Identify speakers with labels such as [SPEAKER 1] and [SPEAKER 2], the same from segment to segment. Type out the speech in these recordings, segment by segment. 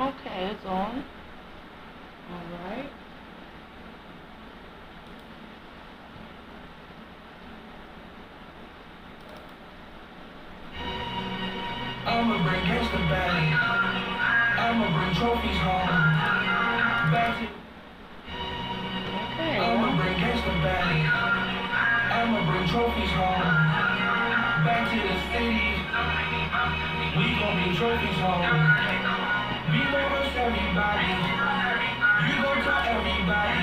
[SPEAKER 1] Okay, it's on. Alright.
[SPEAKER 2] I'ma bring gangsta back. I'ma bring trophies home. Back to
[SPEAKER 1] Okay.
[SPEAKER 2] I'ma bring gangsta back. I'ma bring trophies home. Back to the city. We gon' bring trophies home. We gon' rush everybody. You gon' tell everybody.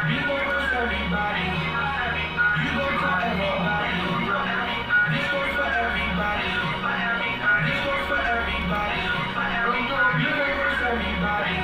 [SPEAKER 2] We gon' rush everybody. You gon' tell everybody. This goes for everybody. This goes for everybody. We gon' rush everybody.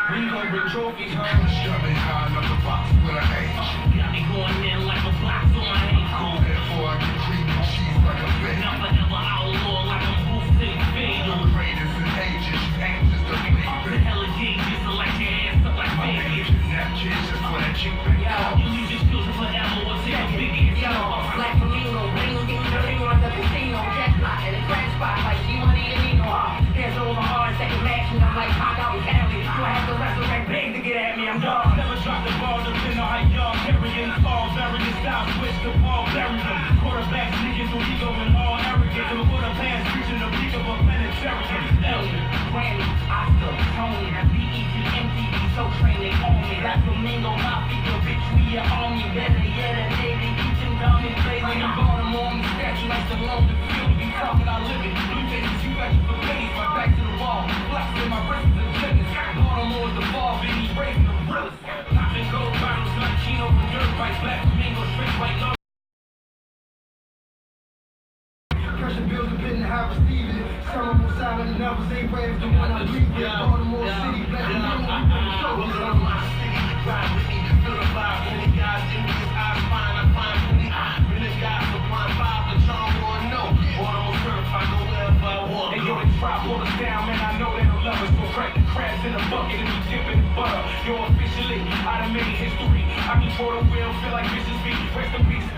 [SPEAKER 2] We gon' bring trophies home. Shoving high enough the box with an H.
[SPEAKER 3] Got me going in like a box on my ankle.
[SPEAKER 2] Therefore I get cream and cheese like a bagel.
[SPEAKER 3] Now forever outlaw like I'm Bruce and Fatal.
[SPEAKER 2] The greatest in ages, anxious to play.
[SPEAKER 3] The hell is gauges, so like your ass up like Vegas.
[SPEAKER 2] That kid's just for that chick back out.
[SPEAKER 3] You lose your skills forever, what's in your biggest?
[SPEAKER 4] Yo, Black Flamingo, ring, dirty on the casino, jackpot in a crash spot like G-Money and Nino. Hands over hard, second match, and I'm like, pop out with Cali. Do I have to resurrect big to get at me? I'm done.
[SPEAKER 3] Never drop the ball, depending on how young. Carrying the ball, burying the style, switch the ball, bury them. Quarterbacks sneaking through ego and all arrogant. To put a pass, reaching the peak of a planetarian. Elder.
[SPEAKER 4] Grammy, Oscar, Tony, BET, MTV, so trained they own me. Black Flamingo, Mafia, bitch, we your army. Better yet, a Navy, teaching dummies, blazing in Baltimore. Me statue like the Lone Field. You talking, I live it. Blue faces, you got your face, my back to the wall. Blocks in my wrist is a genius. Baltimore's the ball, Benny raising the realest. Popping gold bottles like Chino from dirt bikes. Black Flamingo, straight white low.
[SPEAKER 2] Pressure bills depending how receiving it. Some of them silent and others ain't brave. The one I bleed with. Baltimore City, Black Flamingo, we put the show.
[SPEAKER 3] This is my city, ride with me, feel the vibe. Many guys in his eyes, fine, I find plenty. Many guys supplying five, but y'all wanna know. Baltimore certified, go wherever I want.
[SPEAKER 2] Hey, yo, they try to pull us down, man, I know they don't love us. So crack the crabs in a bucket and we dip in the butter. Yo, officially, I done made history. I control the wheel, feel like vicious feet. Rest in peace.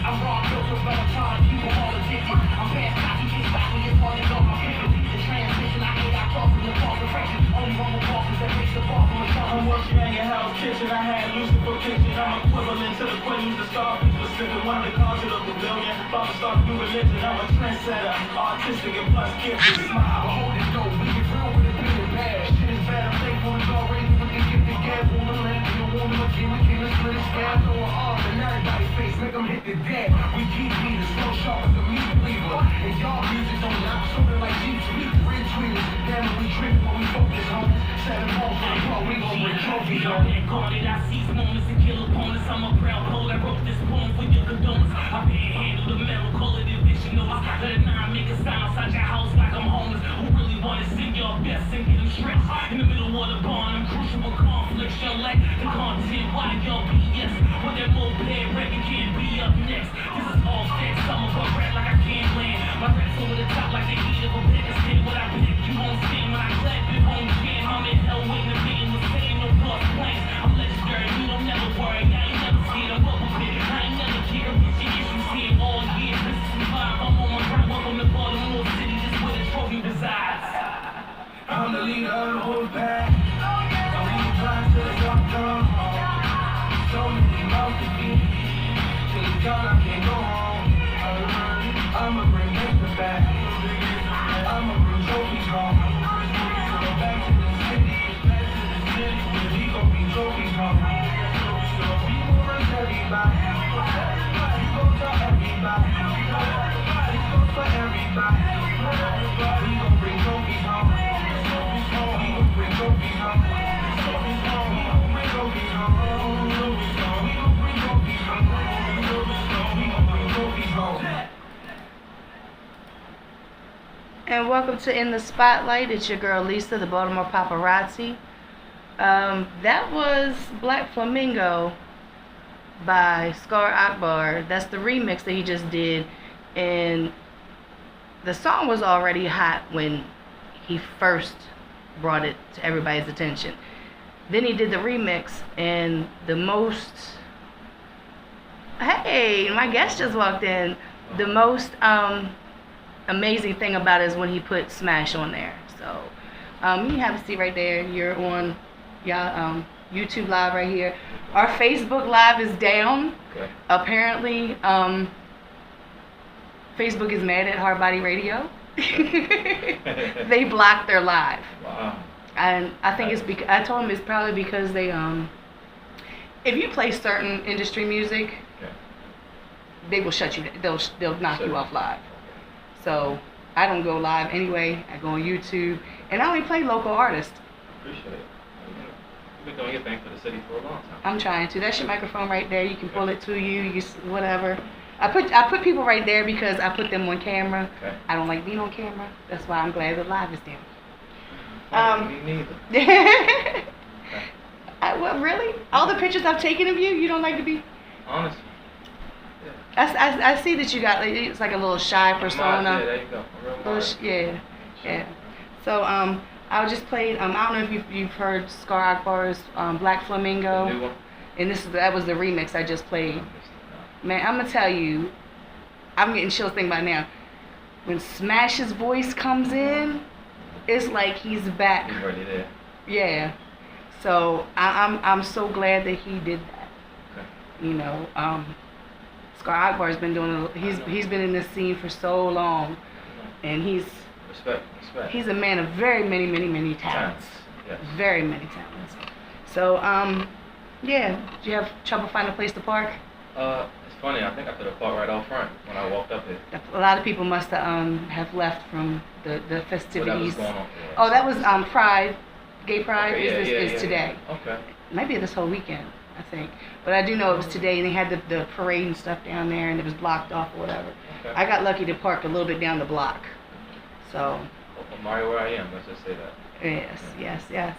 [SPEAKER 4] I'm raw, built to Valentine, people all addicted. I'm past cocky, get back when you're falling off my pivot. The transition, I hate our crossing the false direction. Only one with bosses that makes the ball from a
[SPEAKER 2] I'm working in your house kitchen, I had Lucifer kitchen. I'm equivalent to the queen, the star, specific. One of the causes of the billion. About to start a new religion, I'm a trendsetter. Artistic and plus gifted. Smile, hold it though, we get real with it, good and bad. Shit is bad, I'm thankful it's already with the gift of gas. Wanna land, you don't wanna again, we can't split it, scab. Throw an arm in everybody's face, make them hit the dead. We keep beaters, slow sharp as a meat cleaver. And y'all music don't knock something like Jeeps. We rich tweeters, damn it, we trip when we focus, homies. 7 balls on the ball, we gon' bring trophies on.
[SPEAKER 3] Guarded, I seize moments and kill opponents. I'm a proud poet, I wrote this poem for your condolences. I panhandle the metal, call it eviction notice. Let a nine make a sound outside your house like I'm homeless. Who really wanna sing your best and get them stressed? In the middle of the barn, I'm crucial conflicts. Y'all like the content, why y'all BS? When that moped record can't be up next. This is all facts, I'm a rap like I can't land. My raps over the top like the heat of a bigger skin. What I pick, you won't stand when I clap it home jam. I'm in hell waiting to be in the same, no plus plans. I'm legendary, you don't never worry. I ain't never scared of bubble pit. I ain't never cared. Get your issues here all year. This is survive. I'm on my grind. Welcome to Baltimore City, just where the trophy resides.
[SPEAKER 2] I'm the leader of the whole pack. I'm leading climbs to the top drum. So many mouths to feed. Till it's gone, I can't go home. I'ma bring gangsta back. I'ma bring trophies home. So back to the city. We gon' bring trophies home. So we gon' rush everybody. You gon' tell everybody. This goes for everybody. We gon' bring trophies home. We gon' bring trophies home. We gon' bring trophies home. We gon' bring trophies home. We gon' bring trophies home.
[SPEAKER 1] And welcome to In the Spotlight. It's your girl Lisa, the Baltimore Paparazzi. That was Black Flamingo by Scar Akbar. That's the remix that he just did. And the song was already hot when he first brought it to everybody's attention. Then he did the remix, and the most... Hey, my guest just walked in. The most amazing thing about it is when he put Smash on there. So You have a seat right there. You're on YouTube Live right here. Our Facebook Live is down.
[SPEAKER 5] Okay.
[SPEAKER 1] Apparently, Facebook is mad at Hard Body Radio. They blocked their live.
[SPEAKER 5] Wow.
[SPEAKER 1] And I think I told them it's probably because they if you play certain industry music,
[SPEAKER 5] Okay.
[SPEAKER 1] they will shut you. They'll knock you off live. So I don't go live anyway. I go on YouTube, and I only play local artists.
[SPEAKER 5] Appreciate it. You've been doing your thing for the city for a long time.
[SPEAKER 1] I'm trying to. That's your microphone right there. You can pull it to you. Whatever. I put people right there because I put them on camera.
[SPEAKER 5] Okay.
[SPEAKER 1] I don't like being on camera. That's why I'm glad the live is down.
[SPEAKER 5] Me neither.
[SPEAKER 1] Well, really? All the pictures I've taken of you don't like to be?
[SPEAKER 5] Honestly.
[SPEAKER 1] I see that you got it's like a little shy persona.
[SPEAKER 5] Yeah, there you go. A real mind.
[SPEAKER 1] Yeah. So I just played. I don't know if you've heard Scar Akbar's Black Flamingo.
[SPEAKER 5] The new one?
[SPEAKER 1] And that was the remix I just played. Man, I'm gonna tell you, I'm getting chills thinking about it now. When Smash's voice comes in, it's like he's back.
[SPEAKER 5] He's already there.
[SPEAKER 1] Yeah. So I'm so glad that he did that.
[SPEAKER 5] Okay.
[SPEAKER 1] You know, Scar Akbar's been doing. He's been in this scene for so long, and he's
[SPEAKER 5] Respect.
[SPEAKER 1] a man of very many talents.
[SPEAKER 5] Yes.
[SPEAKER 1] Very many talents. So yeah. Did you have trouble finding a place to park?
[SPEAKER 5] It's funny. I think I could have parked right out front when I walked up here.
[SPEAKER 1] A lot of people must have left from the festivities.
[SPEAKER 5] What was going on?
[SPEAKER 1] Oh, that was Pride. Gay Pride
[SPEAKER 5] Okay,
[SPEAKER 1] is today.
[SPEAKER 5] Okay.
[SPEAKER 1] Maybe this whole weekend, I think. But I do know it was today, and they had the parade and stuff down there, and it was blocked off or whatever.
[SPEAKER 5] Okay.
[SPEAKER 1] I got lucky to park a little bit down the block. So,
[SPEAKER 5] Well, Mario, where I am. Let's just say that.
[SPEAKER 1] yes.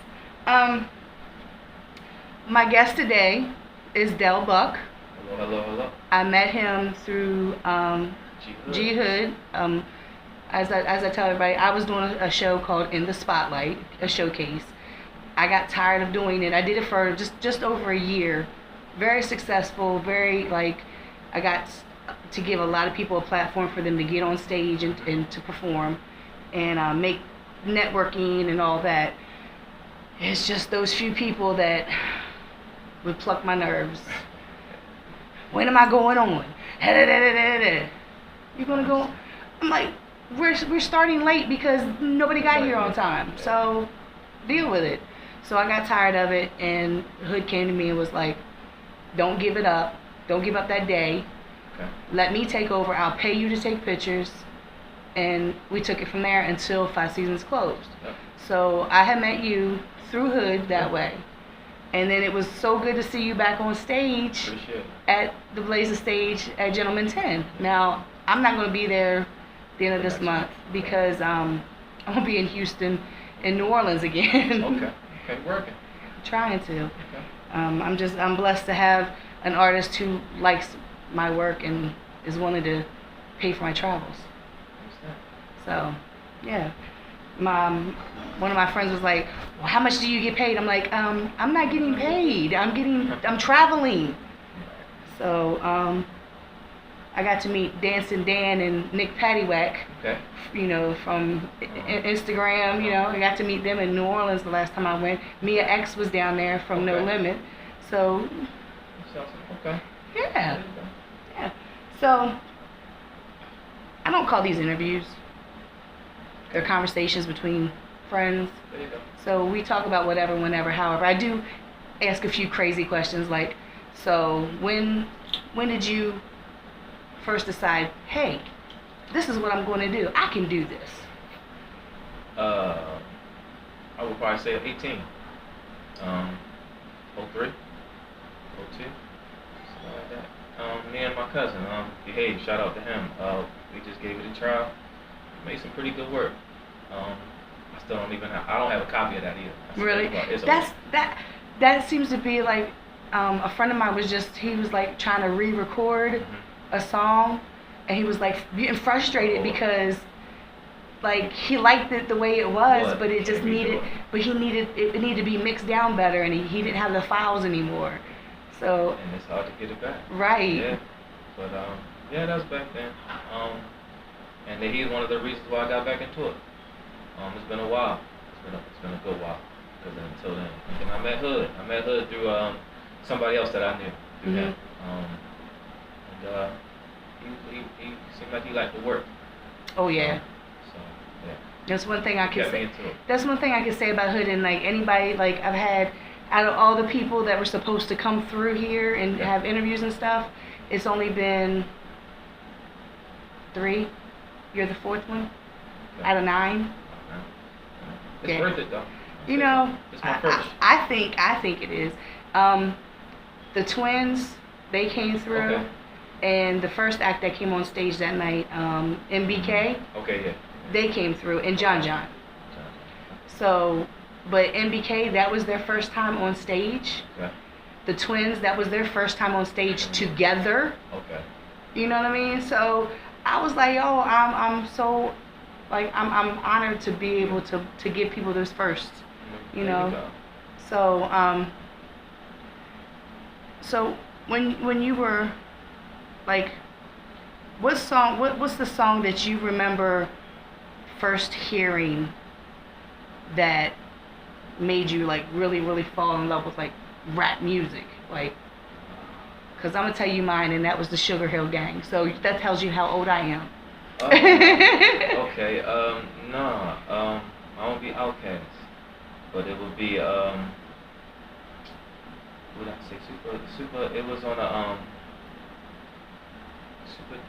[SPEAKER 1] My guest today is Del Buck.
[SPEAKER 5] Hello.
[SPEAKER 1] I met him through G Hood. As I tell everybody, I was doing a show called In the Spotlight, a showcase. I got tired of doing it. I did it for just over a year. Very successful, I got to give a lot of people a platform for them to get on stage and to perform and make networking and all that. It's just those few people that would pluck my nerves. When am I going on? You gonna go? I'm like, we're starting late because nobody got here on time. So deal with it. So I got tired of it, and Hood came to me and was like, don't give it up. Don't give up that day.
[SPEAKER 5] Okay.
[SPEAKER 1] Let me take over. I'll pay you to take pictures. And we took it from there until Five Seasons closed.
[SPEAKER 5] Yep.
[SPEAKER 1] So I had met you through Hood that way. And then it was so good to see you back on stage
[SPEAKER 5] Appreciate it.
[SPEAKER 1] at the Blazer stage at Gentleman 10. Now, I'm not going to be there at the end of this month because I'm going to be in Houston and New Orleans again.
[SPEAKER 5] Okay, working.
[SPEAKER 1] Trying to.
[SPEAKER 5] Okay.
[SPEAKER 1] I'm blessed to have an artist who likes my work and is willing to pay for my travels.
[SPEAKER 5] Understand.
[SPEAKER 1] So, yeah. One of my friends was like, well, how much do you get paid? I'm like, I'm not getting paid. I'm traveling. So, I got to meet Dancing Dan and Nick Paddywhack,
[SPEAKER 5] Okay.
[SPEAKER 1] you know, from Instagram, you know. I got to meet them in New Orleans the last time I went. Mia X was down there from No
[SPEAKER 5] Okay.
[SPEAKER 1] Limit. So,
[SPEAKER 5] Okay.
[SPEAKER 1] yeah.
[SPEAKER 5] There you go.
[SPEAKER 1] Yeah. So, I don't call these interviews. They're conversations between friends.
[SPEAKER 5] There you go.
[SPEAKER 1] So we talk about whatever, whenever, however. I do ask a few crazy questions like, so when did you first decide, hey, this is what I'm going to do. I can do this.
[SPEAKER 5] I would probably say 18. 03, 02, something like that. Me and my cousin, Behave, shout out to him. We just gave it a try. Made some pretty good work. I still don't even have, I don't have a copy of that either.
[SPEAKER 1] Really?
[SPEAKER 5] It's
[SPEAKER 1] That seems to be like, a friend of mine he was like trying to re-record a song, and he was like getting frustrated because like he liked it the way it was, but it just needed, it needed to be mixed down better, and he didn't have the files anymore. So.
[SPEAKER 5] And it's hard to get it back.
[SPEAKER 1] Right.
[SPEAKER 5] Yeah. But yeah, that was back then. And then he's one of the reasons why I got back into it. It's been a while. it's been a good while. Because until then, and then I met Hood. I met Hood through somebody else that I knew through him. And he seemed like he liked to work.
[SPEAKER 1] Oh yeah.
[SPEAKER 5] So yeah.
[SPEAKER 1] That's one thing I can
[SPEAKER 5] Got me
[SPEAKER 1] say.
[SPEAKER 5] into it.
[SPEAKER 1] That's one thing I can say about Hood, and like anybody, like I've had out of all the people that were supposed to come through here and have interviews and stuff, it's only been 3. You're the 4th one out of 9.
[SPEAKER 5] It's worth it though.
[SPEAKER 1] You know,
[SPEAKER 5] it's my first.
[SPEAKER 1] I think it is. The twins, they came through, and the first act that came on stage that night, MBK.
[SPEAKER 5] Okay, yeah.
[SPEAKER 1] They came through, and John. So, but MBK, that was their first time on stage.
[SPEAKER 5] Okay.
[SPEAKER 1] The twins, that was their first time on stage together.
[SPEAKER 5] Okay.
[SPEAKER 1] You know what I mean? So I was like, yo, I'm so, like, I'm honored to be able to give people this first. You know. So so when you were like, what's the song that you remember first hearing that made you like really fall in love with like rap music? Like, because I'm gonna tell you mine, and that was the Sugar Hill Gang. So that tells you how old I am.
[SPEAKER 5] Okay. I won't be Outkast, but it would be what did I say? Super. It was on a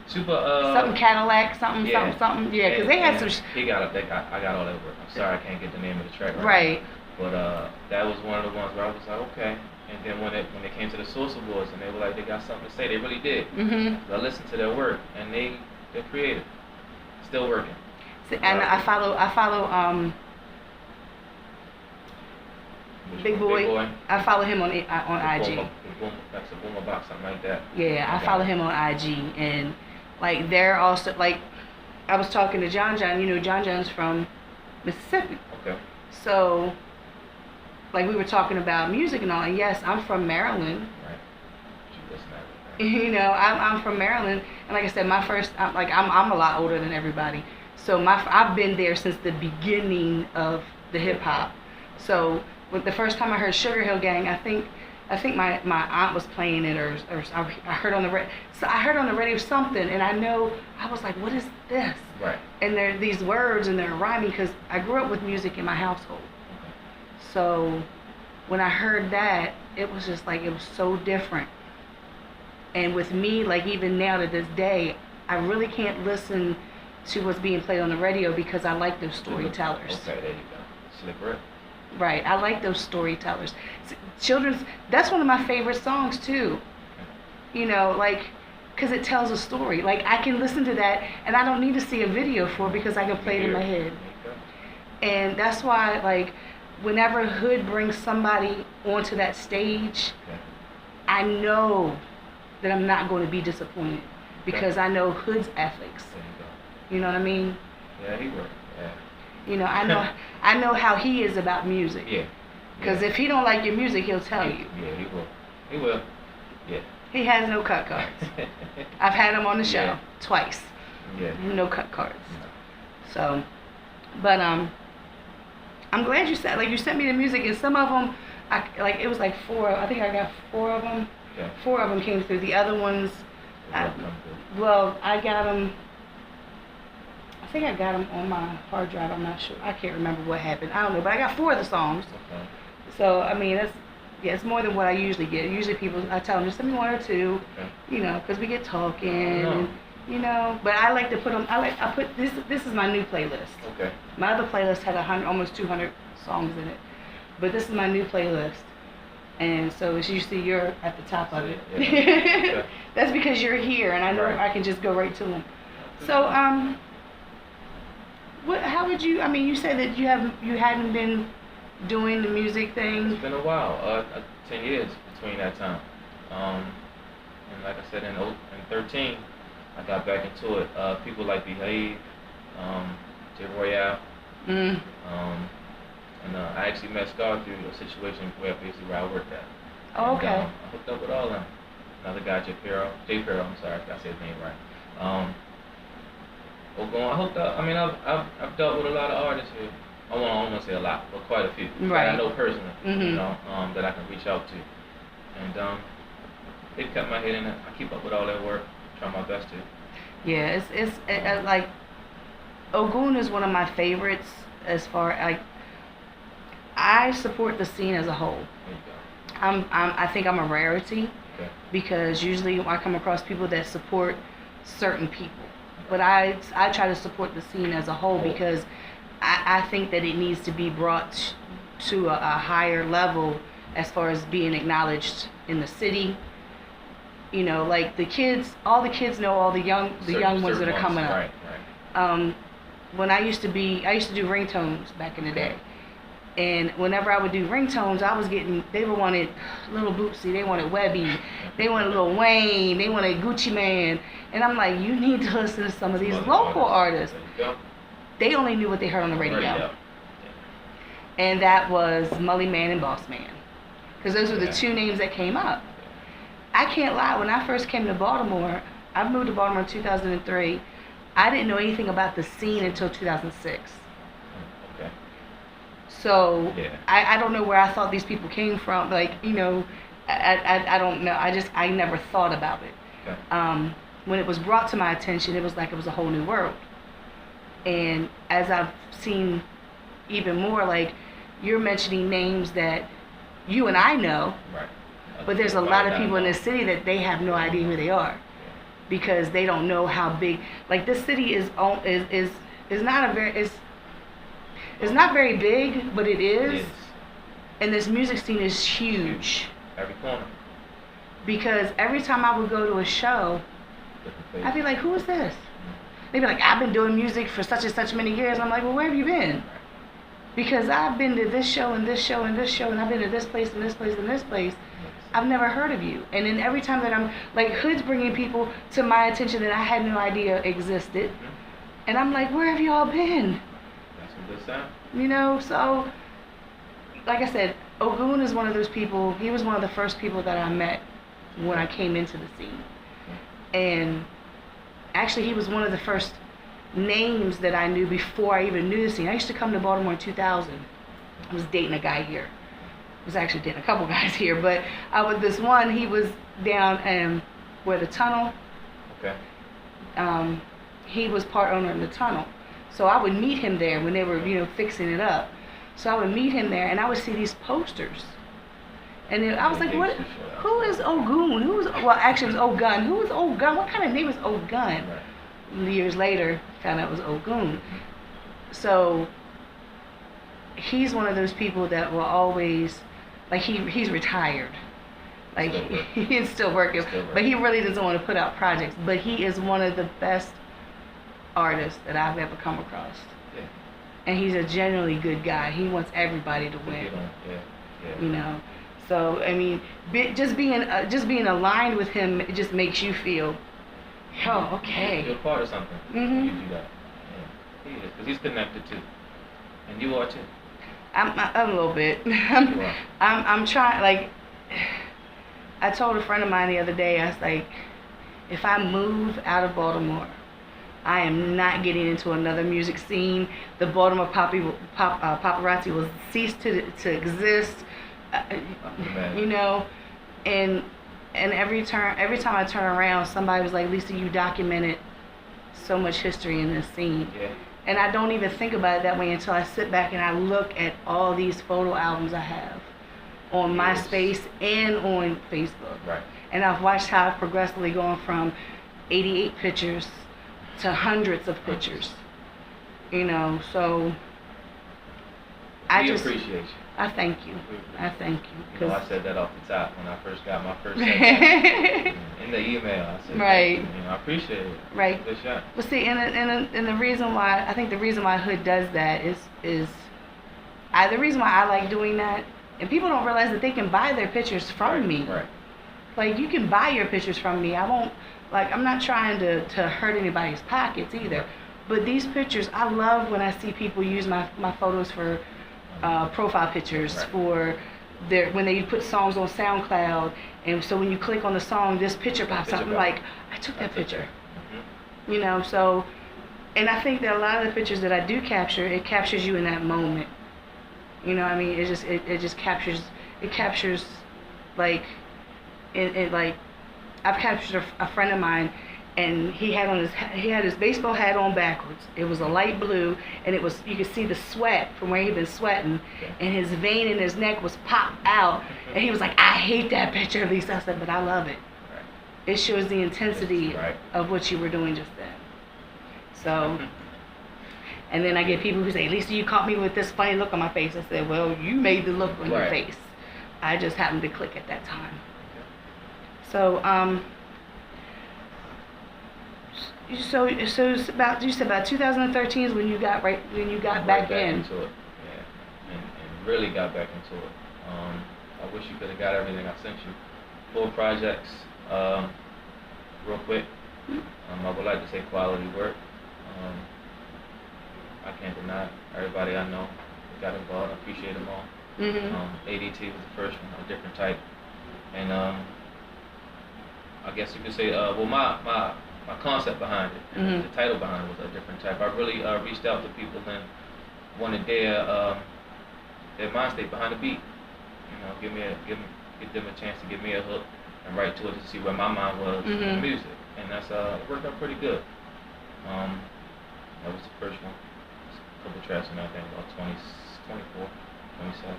[SPEAKER 5] super.
[SPEAKER 1] Something Cadillac, something. Yeah, because they had some.
[SPEAKER 5] I got all that work. I'm sorry, I can't get the name of the track
[SPEAKER 1] right.
[SPEAKER 5] But that was one of the ones where I was like, okay. And then when they came to the Source Awards and they were like, they got something to say, they really did. Mm-hmm. I listened to their work, and they're creative, still working.
[SPEAKER 1] And I follow Big Boy. I follow him on IG.
[SPEAKER 5] That's a Boomer Box, something like that.
[SPEAKER 1] Yeah, I follow him on IG, and like they're also like, I was talking to John. You know, John's from Mississippi.
[SPEAKER 5] Okay.
[SPEAKER 1] So, like we were talking about music and all, and yes, I'm from Maryland.
[SPEAKER 5] Right.
[SPEAKER 1] You know, I'm from Maryland, and like I said, I'm a lot older than everybody. So I've been there since the beginning of the hip hop. So with the first time I heard Sugar Hill Gang, I think my aunt was playing it, or I heard on the radio. So I heard on the radio something, and I was like, what is this?
[SPEAKER 5] Right.
[SPEAKER 1] And they're these words, and they're rhyming, because I grew up with music in my household. So when I heard that, it was just like, it was so different. And with me, like even now to this day, I really can't listen to what's being played on the radio, because I like those storytellers.
[SPEAKER 5] Okay, there you go. Slippery.
[SPEAKER 1] Right, I like those storytellers. That's one of my favorite songs too. You know, like, because it tells a story. Like, I can listen to that, and I don't need to see a video for it, because I can play it in my head. And that's why, like, whenever Hood brings somebody onto that stage, I know that I'm not going to be disappointed, because I know Hood's ethics. You know what I mean?
[SPEAKER 5] Yeah, he worked. Yeah.
[SPEAKER 1] You know, I know how he is about music.
[SPEAKER 5] Yeah.
[SPEAKER 1] Because if he don't like your music, he'll tell you.
[SPEAKER 5] Yeah, he will. He will. Yeah.
[SPEAKER 1] He has no cut cards. I've had him on the show twice.
[SPEAKER 5] Yeah.
[SPEAKER 1] No cut cards. So, but I'm glad you said, like, you sent me the music, and some of them, it was like 4. I think I got 4 of them.
[SPEAKER 5] Yeah.
[SPEAKER 1] 4 of them came through. The other ones, I got them. I think I got them on my hard drive. I'm not sure. I can't remember what happened. I don't know. But I got 4 of the songs.
[SPEAKER 5] Okay.
[SPEAKER 1] So, I mean, it's more than what I usually get. Usually I tell them, just send me 1 or 2, you know, because we get talking, and, you know. But I like to put them, I put, this is my new playlist.
[SPEAKER 5] Okay.
[SPEAKER 1] My other playlist had almost 200 songs in it. But this is my new playlist. And so as you see, you're at the top of it. Yeah. That's because you're here, and I know I can just go right to them. So, how would you? I mean, you said that you hadn't been doing the music thing.
[SPEAKER 5] It's been a while. 10 years between that time. And like I said, in 13, I got back into it. People like Behave, J Royale. And I actually met Scar through a situation where I worked at.
[SPEAKER 1] Oh, okay.
[SPEAKER 5] And, I hooked up with all of them. Another guy, Jay Perro, I'm sorry if I said his name right. I hooked up. I mean, I've dealt with a lot of artists here. I won't say a lot, but quite a few.
[SPEAKER 1] Right.
[SPEAKER 5] That I know personally,
[SPEAKER 1] Mhm.
[SPEAKER 5] that I can reach out to. And they've kept my head in it. I keep up with all that work, try my best to.
[SPEAKER 1] Yeah, it's like Ogun is one of my favorites as far like I support the scene as a whole.
[SPEAKER 5] There you go.
[SPEAKER 1] I think I'm a rarity
[SPEAKER 5] Okay.
[SPEAKER 1] because usually I come across people that support certain people, but I try to support the scene as a whole because I think that it needs to be brought to a higher level as far as being acknowledged in the city. You know, like all the kids know all the young ones that are coming up.
[SPEAKER 5] Right, right.
[SPEAKER 1] When I used to do ringtones back in the day. And whenever I would do ringtones, they wanted Little Bootsy, they wanted Webby, they wanted Lil Wayne, they wanted Gucci Man. And I'm like, you need to listen to some of these local artists.
[SPEAKER 5] There you go.
[SPEAKER 1] They only knew what they heard on the radio.
[SPEAKER 5] Yeah.
[SPEAKER 1] And that was Mully Man and Boss Man. Because those were the two names that came up. I can't lie, when I first came to Baltimore, I moved to Baltimore in 2003. I didn't know anything about the scene until 2006.
[SPEAKER 5] Okay.
[SPEAKER 1] So I don't know where I thought these people came from. Like, I don't know. I never thought about it.
[SPEAKER 5] Okay.
[SPEAKER 1] When it was brought to my attention, it was like it was a whole new world. And as I've seen even more, like you're mentioning names that you and I know,
[SPEAKER 5] Right.
[SPEAKER 1] but there's a lot of people in this city that they have no idea who they are because they don't know how big. Like this city is not very big, but it is.
[SPEAKER 5] It is.
[SPEAKER 1] And this music scene is huge.
[SPEAKER 5] Every corner.
[SPEAKER 1] Because every time I would go to a show, I'd be like, who is this? They'd be like, I've been doing music for such and such many years. And I'm like, well, where have you been? Because I've been to this show and this show and this show, and I've been to this place and this place and this place. I've never heard of you. And then every time that I'm, like, Hood's bringing people to my attention that I had no idea existed. And I'm like, where have you all been?
[SPEAKER 5] That's some good sound.
[SPEAKER 1] So, like I said, Ogun is one of those people, he was one of the first people that I met when I came into the scene. And actually, he was one of the first names that I knew before I even knew the scene. I used to come to Baltimore in 2000. I was dating a guy here. I was actually dating a couple guys here, but with this one, he was down where the tunnel.
[SPEAKER 5] Okay.
[SPEAKER 1] He was part owner in the tunnel. So I would meet him there when they were, fixing it up. So I would meet him there, and I would see these posters. And then I was like, what? Who is Ogun? Actually, it was Ogun. Who is Ogun? What kind of name is Ogun?
[SPEAKER 5] Right.
[SPEAKER 1] Years later, found out it was Ogun. So he's one of those people that will always, like he's retired. Like he's still working, but he really doesn't want to put out projects. But he is one of the best artists that I've ever come across.
[SPEAKER 5] Yeah.
[SPEAKER 1] And he's a genuinely good guy. He wants everybody to win.
[SPEAKER 5] Yeah.
[SPEAKER 1] So I mean, just being aligned with him, it just makes you feel, oh, okay.
[SPEAKER 5] You're a part of something.
[SPEAKER 1] Mhm.
[SPEAKER 5] You do that. Yeah. He is, because he's connected too, and you are too.
[SPEAKER 1] I'm a little bit.
[SPEAKER 5] You are.
[SPEAKER 1] I'm trying. Like, I told a friend of mine the other day, I was like, if I move out of Baltimore, I am not getting into another music scene. The Baltimore paparazzi will cease to exist. And every time I turn around, somebody was like, Lisa, you documented so much history in this scene.
[SPEAKER 5] Yeah.
[SPEAKER 1] And I don't even think about it that way until I sit back and I look at all these photo albums I have on MySpace and on Facebook.
[SPEAKER 5] Right.
[SPEAKER 1] And I've watched how I've progressively gone from 88 pictures to hundreds of pictures. So I
[SPEAKER 5] We
[SPEAKER 1] just
[SPEAKER 5] appreciate you.
[SPEAKER 1] I thank you. I thank you.
[SPEAKER 5] I said that off the top when I first got my first set in the email. I said,
[SPEAKER 1] Right.
[SPEAKER 5] I appreciate it.
[SPEAKER 1] Right.
[SPEAKER 5] Good shot.
[SPEAKER 1] Well, see, and the reason why I think the reason why Hood does that is the reason why I like doing that, and people don't realize that they can buy their pictures from me.
[SPEAKER 5] Right.
[SPEAKER 1] Like, you can buy your pictures from me. I'm not trying to hurt anybody's pockets either. But these pictures, I love when I see people use my photos for profile pictures,
[SPEAKER 5] Right.
[SPEAKER 1] for when they put songs on SoundCloud, and so when you click on the song, this picture pops up. I'm like, I took that picture.
[SPEAKER 5] Mm-hmm.
[SPEAKER 1] So, And I think that a lot of the pictures that I do capture, it captures you in that moment. You know what I mean? It just captures like it like I've captured a friend of mine, and he had his baseball hat on backwards. It was a light blue, and you could see the sweat from where he'd been sweating, and his vein in his neck was popped out, and he was like, "I hate that picture, Lisa." I said, "But I love it. It shows the intensity of what you were doing just then." So, and then I get people who say, "Lisa, you caught me with this funny look on my face." I said, "Well, you made the look on your face. I just happened to click at that time." So, so it's about, you said about 2013 is when you got back
[SPEAKER 5] into it. Yeah, and really got back into it. I wish you could have got everything I sent you. 4 projects, real quick. I would like to say quality work. I can't deny it. Everybody I know got involved. I appreciate them all. ADT was the first one, a different type. And I guess you could say, well, my concept behind it, and the title behind it was a different type. I really reached out to people and wanted their mind state behind the beat. You know, give them a chance to give me a hook and write to it to see where my mind was in the music, and that's it worked out pretty good. That was the first one. A couple tracks and I think about 24, 27.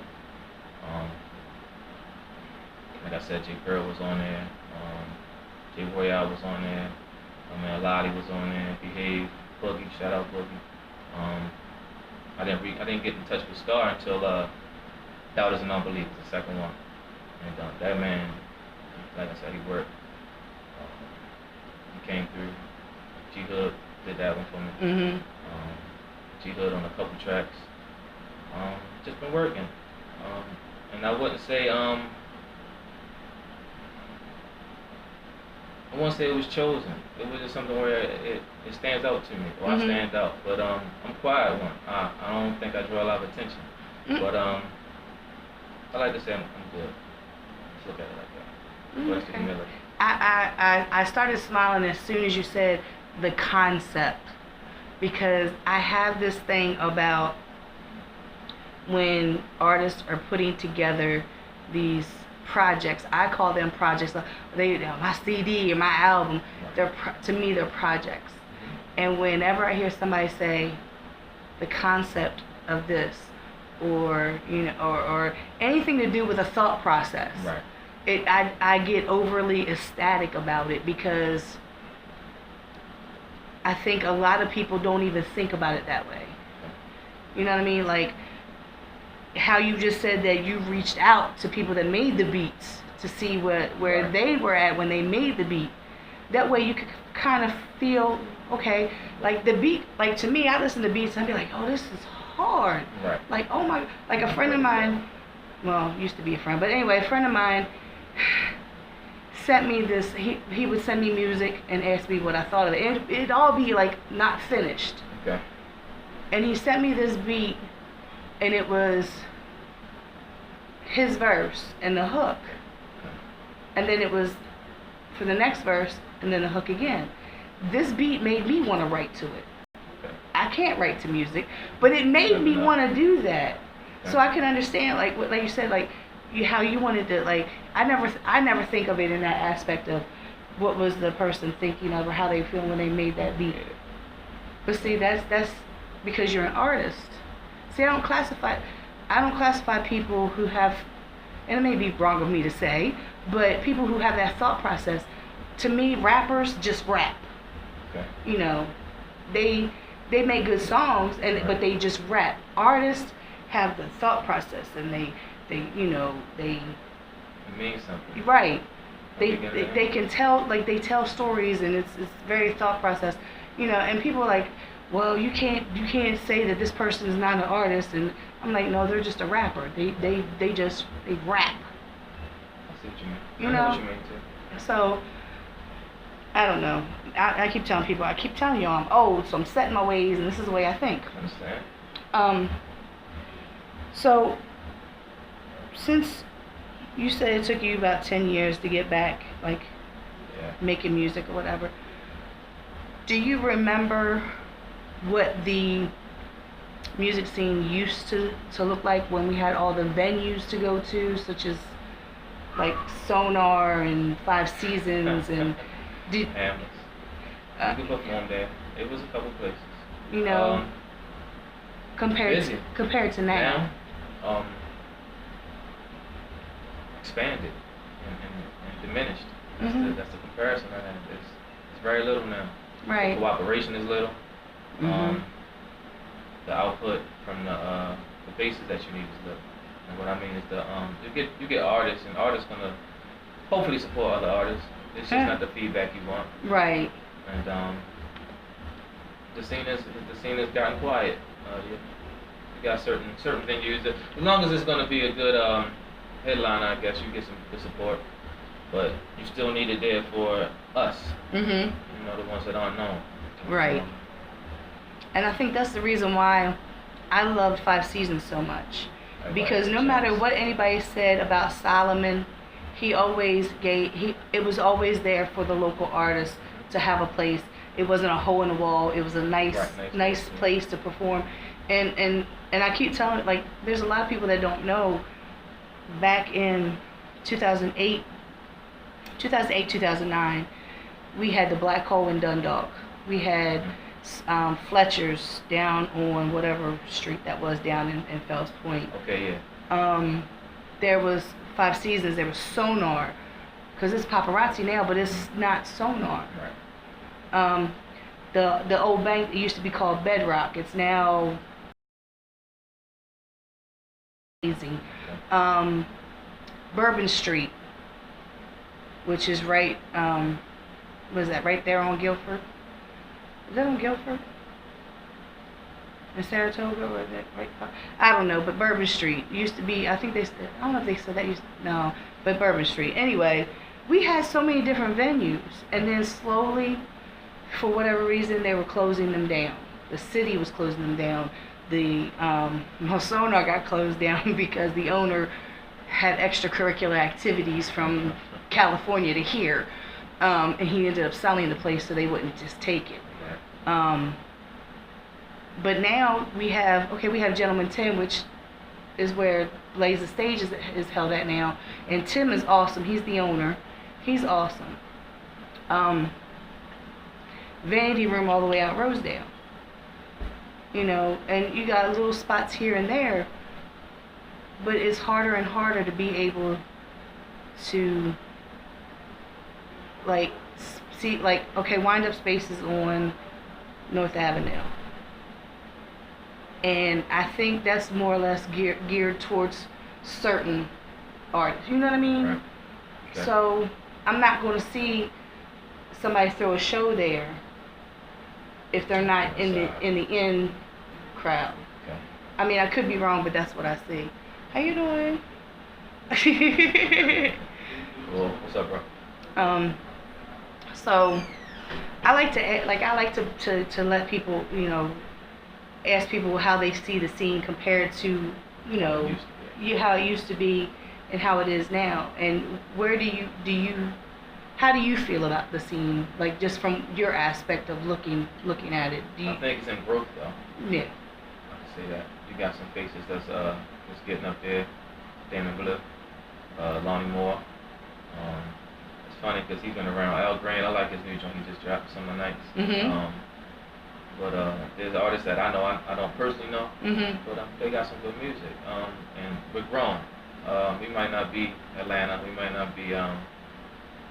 [SPEAKER 5] Like I said, J. Pearl was on there. J. Royale was on there. Lottie was on there. Behave, Boogie, shout out Boogie. I didn't get in touch with Scar until Doubters and Unbelievers, the second one. And that man, like I said, he worked. He came through. G Hood did that one for me. G Hood on a couple tracks. Just been working. And I wouldn't say I won't say it was chosen. It was just something where it stands out to me, or I stand out. But I'm a quiet one. I don't think I draw a lot of attention. But I like to say I'm good. Let's look at it like that. What's the humility?
[SPEAKER 1] I started smiling as soon as you said the concept, because I have this thing about when artists are putting together these projects. I call them projects. My CD or my album. To me, they're projects. And whenever I hear somebody say the concept of this, or or anything to do with a thought process, I get overly ecstatic about it, because I think a lot of people don't even think about it that way. You know what I mean? Like how you just said that you reached out to people that made the beats to see where they were at when they made the beat. That way you could kind of feel, okay, like the beat, like to me, I listen to beats and I'd be like, oh, this is hard. Like, oh my, like a friend of mine, well, used to be a friend, but anyway, a friend of mine sent me this, he would send me music and ask me what I thought of it. And it'd all be like not finished. And he sent me this beat, and it was his verse and the hook. And then it was for the next verse and then the hook again. This beat made me want to write to it. I can't write to music, but it made me want to do that. So I can understand, like you said, like how you wanted to, like I never think of it in that aspect of what was the person thinking of or how they feel when they made that beat. But see, that's because you're an artist. See, I don't classify people who have, and it may be wrong of me to say, but people who have that thought process. To me, rappers just rap. You know, they make good songs, but they just rap. Artists have the thought process, and they it
[SPEAKER 5] means something.
[SPEAKER 1] Right. They can tell, like they tell stories, and it's very thought process. And people are like, well, you can't say that this person is not an artist, and I'm like, no, they're just a rapper. They rap.
[SPEAKER 5] I see what you mean.
[SPEAKER 1] You
[SPEAKER 5] I
[SPEAKER 1] know
[SPEAKER 5] what you mean too.
[SPEAKER 1] So I don't know. I keep telling people, I keep telling y'all I'm old, so I'm setting my ways, and this is the way I think.
[SPEAKER 5] I understand.
[SPEAKER 1] So since you said it took you about 10 years to get back, like making music or whatever, do you remember what the music scene used to look like when we had all the venues to go to, such as like Sonar and Five Seasons and
[SPEAKER 5] Hamlets.
[SPEAKER 1] uh,
[SPEAKER 5] You could perform there. It was a couple places.
[SPEAKER 1] you know, compared
[SPEAKER 5] busy.
[SPEAKER 1] to now.
[SPEAKER 5] Now, expanded and diminished. That's the comparison I have. It's very little now.
[SPEAKER 1] Right.
[SPEAKER 5] The cooperation is little.
[SPEAKER 1] Mhm.
[SPEAKER 5] The output from the bases that you need is little. And what I mean is you get artists, and artists gonna hopefully support other artists. It's just not the feedback you want.
[SPEAKER 1] Right.
[SPEAKER 5] And the scene has gotten quiet. You got certain venues that, as long as it's gonna be a good headliner, I guess you get some good support. But you still need it there for us.
[SPEAKER 1] Mhm.
[SPEAKER 5] You know, the ones that aren't known.
[SPEAKER 1] Right. And I think that's the reason why I loved Five Seasons so much. Because no matter what anybody said about Solomon, it was always there for the local artists to have a place. It wasn't a hole in the wall. It was a nice place to perform. And I keep telling, like, there's a lot of people that don't know, back in 2008, 2009, we had the Black Hole in Dundalk. We had Fletcher's down on whatever street that was down in Fells Point.
[SPEAKER 5] Okay, yeah.
[SPEAKER 1] There was Five Seasons. There was Sonar, because it's Paparazzi now, but it's not Sonar.
[SPEAKER 5] Right.
[SPEAKER 1] The old bank, it used to be called Bedrock. It's now amazing. Bourbon Street, which is right, what is that, right there on Guilford? Is that on Guilford? In Saratoga, or is that right? I don't know, but Bourbon Street used to be, I think I don't know if they said that no, but Bourbon Street. Anyway, we had so many different venues, and then slowly, for whatever reason, they were closing them down. The city was closing them down. The Sonar got closed down because the owner had extracurricular activities from California to here, and he ended up selling the place so they wouldn't just take it. But now we have Gentleman Tim, which is where Blaze the Stage is held at now, and Tim is awesome. He's the owner. He's awesome. Vanity Room all the way out Rosedale. You know, and you got little spots here and there, but it's harder and harder to be able to, like, see, like, okay, Wind Up Spaces on North Avenue. And I think that's more or less geared towards certain artists. You know what I mean?
[SPEAKER 5] Right. Okay.
[SPEAKER 1] So I'm not going to see somebody throw a show there if they're not in the in crowd.
[SPEAKER 5] Okay.
[SPEAKER 1] I mean, I could be wrong, but that's what I see. How you doing?
[SPEAKER 5] Well, what's up, bro?
[SPEAKER 1] So I like to let people, you know, ask people how they see the scene compared to, you know, how it used to be and how it is now. And where how do you feel about the scene, like, just from your aspect of looking at it?
[SPEAKER 5] I think it's in growth, though.
[SPEAKER 1] Yeah.
[SPEAKER 5] I can say that. You got some faces that's getting up there. Damon Blue, Lonnie Moore. It's funny because he's been around. Al Green, I like his new joint he just dropped, Summer Nights.
[SPEAKER 1] Mhm.
[SPEAKER 5] But there's artists that I know I don't personally know,
[SPEAKER 1] Mhm.
[SPEAKER 5] but they got some good music. And we're growing. We might not be Atlanta, we might not be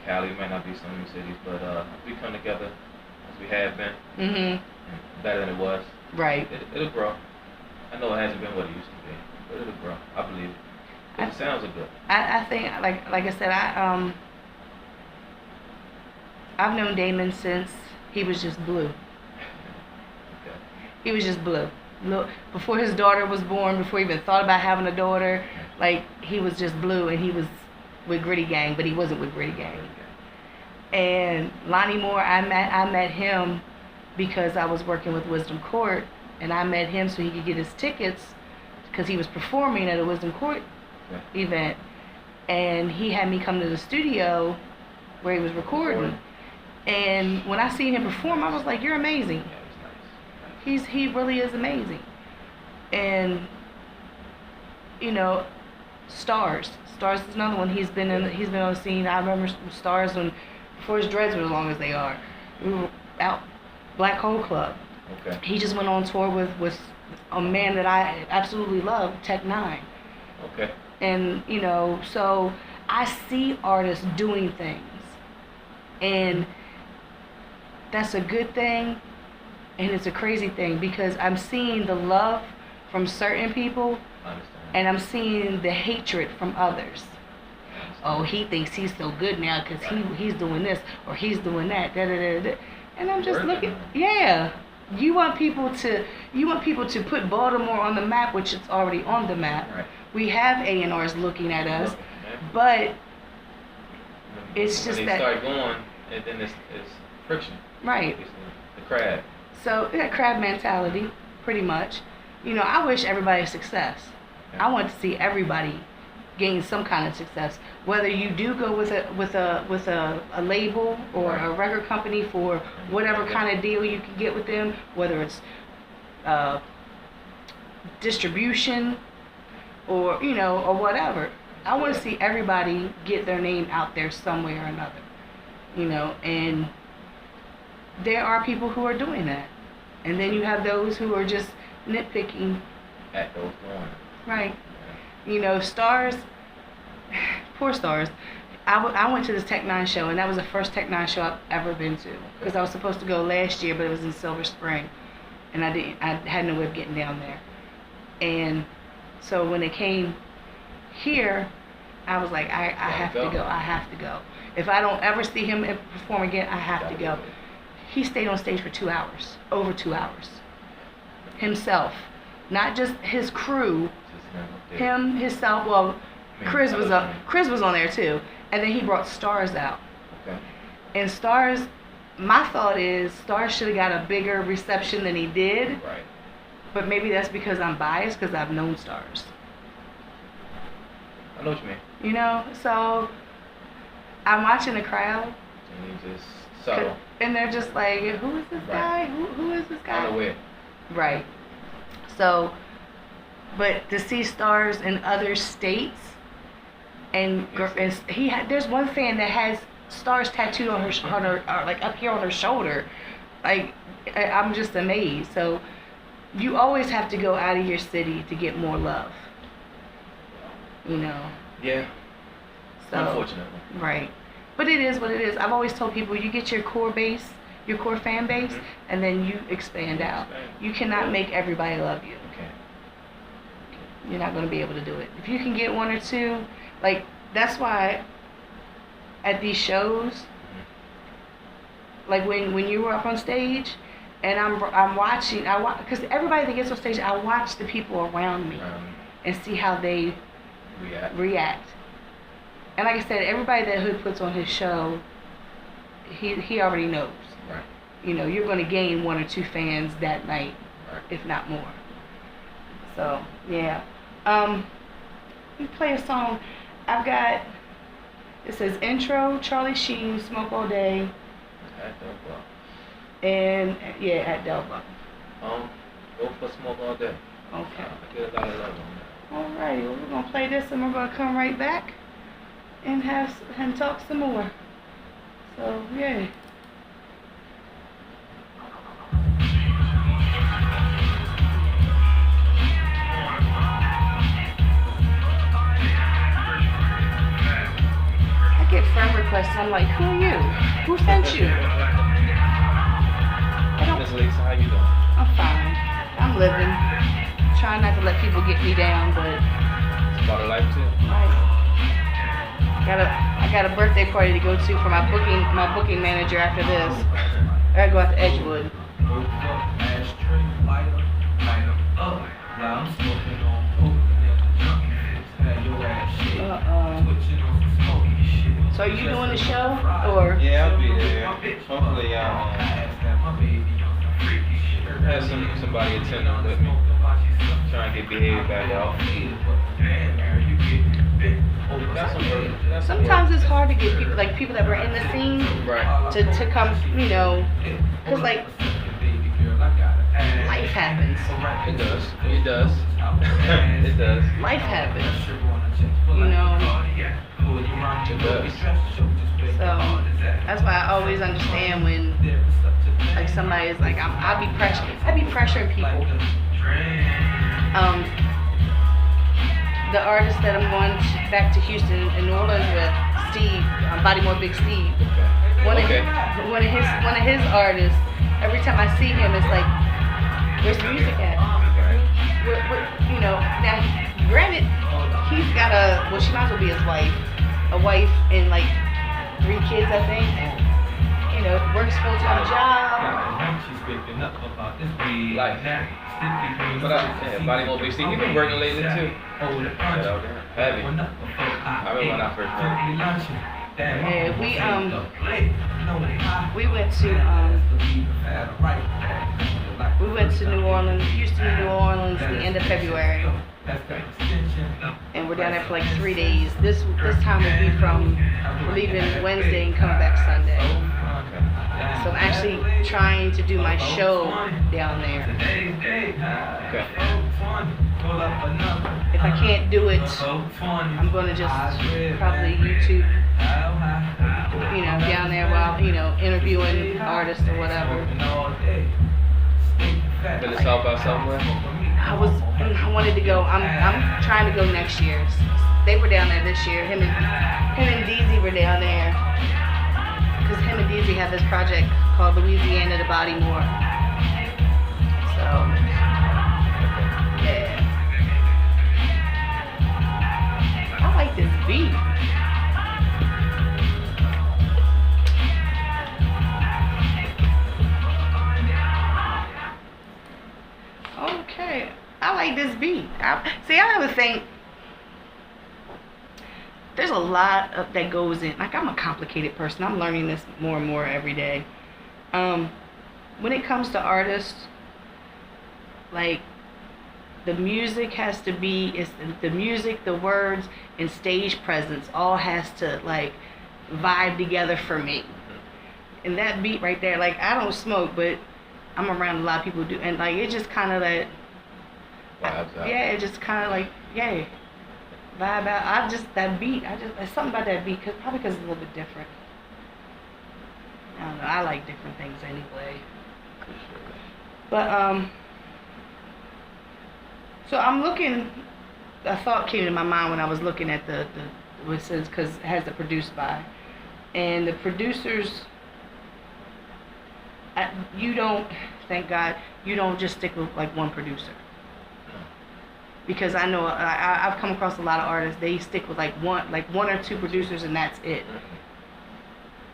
[SPEAKER 5] Cali, we might not be some new cities, but if we come together as we have been,
[SPEAKER 1] Mhm.
[SPEAKER 5] better than it was.
[SPEAKER 1] Right.
[SPEAKER 5] It'll grow. I know it hasn't been what it used to be, but it'll grow. I believe it. 'Cause the sounds are good.
[SPEAKER 1] I think, like I said, I've known Damon since he was just blue.
[SPEAKER 5] Okay.
[SPEAKER 1] He was just blue. Before his daughter was born, before he even thought about having a daughter, like, he was just blue, and he was with Gritty Gang, but he wasn't with Gritty Gang. And Lonnie Moore, I met him because I was working with Wisdom Court, and I met him so he could get his tickets because he was performing at a Wisdom Court event, and he had me come to the studio where he was recording. And when I seen him perform, I was like, "You're amazing."
[SPEAKER 5] Yeah, it was nice.
[SPEAKER 1] he really is amazing. And you know, Stars is another one. He's been on the scene. I remember Stars when before his dreads were as long as they are. We were out Black Hole Club.
[SPEAKER 5] Okay.
[SPEAKER 1] He just went on tour with a man that I absolutely love, Tech Nine.
[SPEAKER 5] Okay.
[SPEAKER 1] And you know, so I see artists doing things, and that's a good thing, and it's a crazy thing because I'm seeing the love from certain people,
[SPEAKER 5] I understand.
[SPEAKER 1] and I'm seeing the hatred from others. Oh, he thinks he's so good now because he's doing this or he's doing that. Da, da, da, da. And I'm just looking. Yeah, you want people to put Baltimore on the map, which it's already on the map.
[SPEAKER 5] Right.
[SPEAKER 1] We have A&Rs looking at us, but it's just
[SPEAKER 5] when
[SPEAKER 1] that
[SPEAKER 5] they start going, and then it's friction.
[SPEAKER 1] right.
[SPEAKER 5] It's the crab.
[SPEAKER 1] So that crab mentality, pretty much. You know, I wish everybody success. I want to see everybody gain some kind of success. Whether you do go with a label or a record company for whatever kind of deal you can get with them, whether it's distribution or or whatever. I want to see everybody get their name out there some way or another. And there are people who are doing that, and then you have those who are just nitpicking
[SPEAKER 5] At those going.
[SPEAKER 1] right. Stars, poor Stars. I went to this Tech Nine show, and that was the first Tech Nine show I've ever been to, because I was supposed to go last year, but it was in Silver Spring, and I had no way of getting down there. And so when it came here, I was like, I have to go. I have to go. If I don't ever see him perform again, I have to go. He stayed on stage for 2 hours, over 2 hours, himself, not just his crew. Him, himself. Well, Chris was on there too, and then he brought Stars out.
[SPEAKER 5] Okay.
[SPEAKER 1] And Stars, my thought is Stars should have got a bigger reception than he did.
[SPEAKER 5] Right.
[SPEAKER 1] But maybe that's because I'm biased, because I've known Stars.
[SPEAKER 5] I know what you mean.
[SPEAKER 1] So I'm watching the crowd,
[SPEAKER 5] And you just subtle.
[SPEAKER 1] and they're just like, "Who is this guy? Who is this guy?"
[SPEAKER 5] Unaware.
[SPEAKER 1] Right. So, but to see Stars in other states, and there's one fan that has Stars tattooed on her like up here on her shoulder, like I'm just amazed. So, you always have to go out of your city to get more love.
[SPEAKER 5] Yeah.
[SPEAKER 1] So,
[SPEAKER 5] Unfortunately.
[SPEAKER 1] right. But it is what it is. I've always told people, you get your core base, your core fan base, and then you expand out. You cannot make everybody love you.
[SPEAKER 5] Okay.
[SPEAKER 1] You're not going to be able to do it. If you can get one or two, like, that's why at these shows, like when you were up on stage, and I'm watching, because everybody that gets on stage, I watch the people around me and see how they react. And like I said, everybody that Hood puts on his show, he already knows.
[SPEAKER 5] Right.
[SPEAKER 1] You're going to gain one or two fans that night,
[SPEAKER 5] Right.
[SPEAKER 1] if not more. So, yeah. Let me play a song. I've got, it says intro, Charlie Sheen, Smoke All Day,
[SPEAKER 5] At Del Buck.
[SPEAKER 1] and yeah, at Del Buck.
[SPEAKER 5] Go for Smoke All Day.
[SPEAKER 1] Okay.
[SPEAKER 5] I get a lot of love on that.
[SPEAKER 1] Alrighty, well, we're going to play this and we're going to come right back and talk some more. So, yay. I get friend requests and I'm like, who are you? Who sent you?
[SPEAKER 5] Miss Lisa, how you doing?
[SPEAKER 1] I'm fine. I'm living. Trying not to let people get me down, but
[SPEAKER 5] It's about a life too.
[SPEAKER 1] right. I got a birthday party to go to for my booking manager after this. I gotta go out to Edgewood. So are you doing the show or?
[SPEAKER 5] Yeah, I'll be there. Hopefully, have somebody attending with me. Trying to get behaved back out.
[SPEAKER 1] Sometimes it's hard to get people, like people that were in the scene,
[SPEAKER 5] Right.
[SPEAKER 1] to come, because like life happens.
[SPEAKER 5] It does. It does. It does.
[SPEAKER 1] Life happens. You know.
[SPEAKER 5] It does.
[SPEAKER 1] So that's why I always understand when like somebody is like I be pressuring people. The artist that I'm going back to Houston and New Orleans with, Steve, Baltimore Big Steve. One of his artists. Every time I see him, it's like, where's the music at? You know, now granted, he's got she might as well be his wife, a wife and like 3 kids, I think. You know, works full-time job.
[SPEAKER 5] Like, but Baltimore Big Steve, he been working lately too. Shout out to him. Heavy. I remember when I first met him.
[SPEAKER 1] Yeah, we went to New Orleans, Houston, New Orleans, the end of February, and we're down there for like 3 days. This time will be from leaving Wednesday and coming back Sunday. So I'm actually trying to do my show down there.
[SPEAKER 5] Okay.
[SPEAKER 1] If I can't do it, I'm gonna just probably YouTube, you know, down there while, you know, interviewing artists or whatever.
[SPEAKER 5] Been to South by somewhere?
[SPEAKER 1] I wanted to go. I'm trying to go next year. They were down there this year. Him and DZ were down there. Because him and DZ have this project called Louisiana to Baltimore. So, yeah. I like this beat. Okay. I like this beat. I always think there's a lot that goes in. Like, I'm a complicated person. I'm learning this more and more every day. When it comes to artists, like, the music has to be, it's the music, the words, and stage presence all has to, like, vibe together for me. And that beat right there, like, I don't smoke, but I'm around a lot of people who do, and, like, it just kind of, like, yeah, it just kind of, like, yeah. Vibe out. That beat, there's something about that beat, probably because it's a little bit different. I don't know, I like different things anyway. But, so I'm looking, a thought came to my mind when I was looking at what it says, because it has the produced by. And the producers, you don't, thank God, you don't just stick with like one producer. Because I know I've come across a lot of artists. They stick with like one or two producers, and that's it.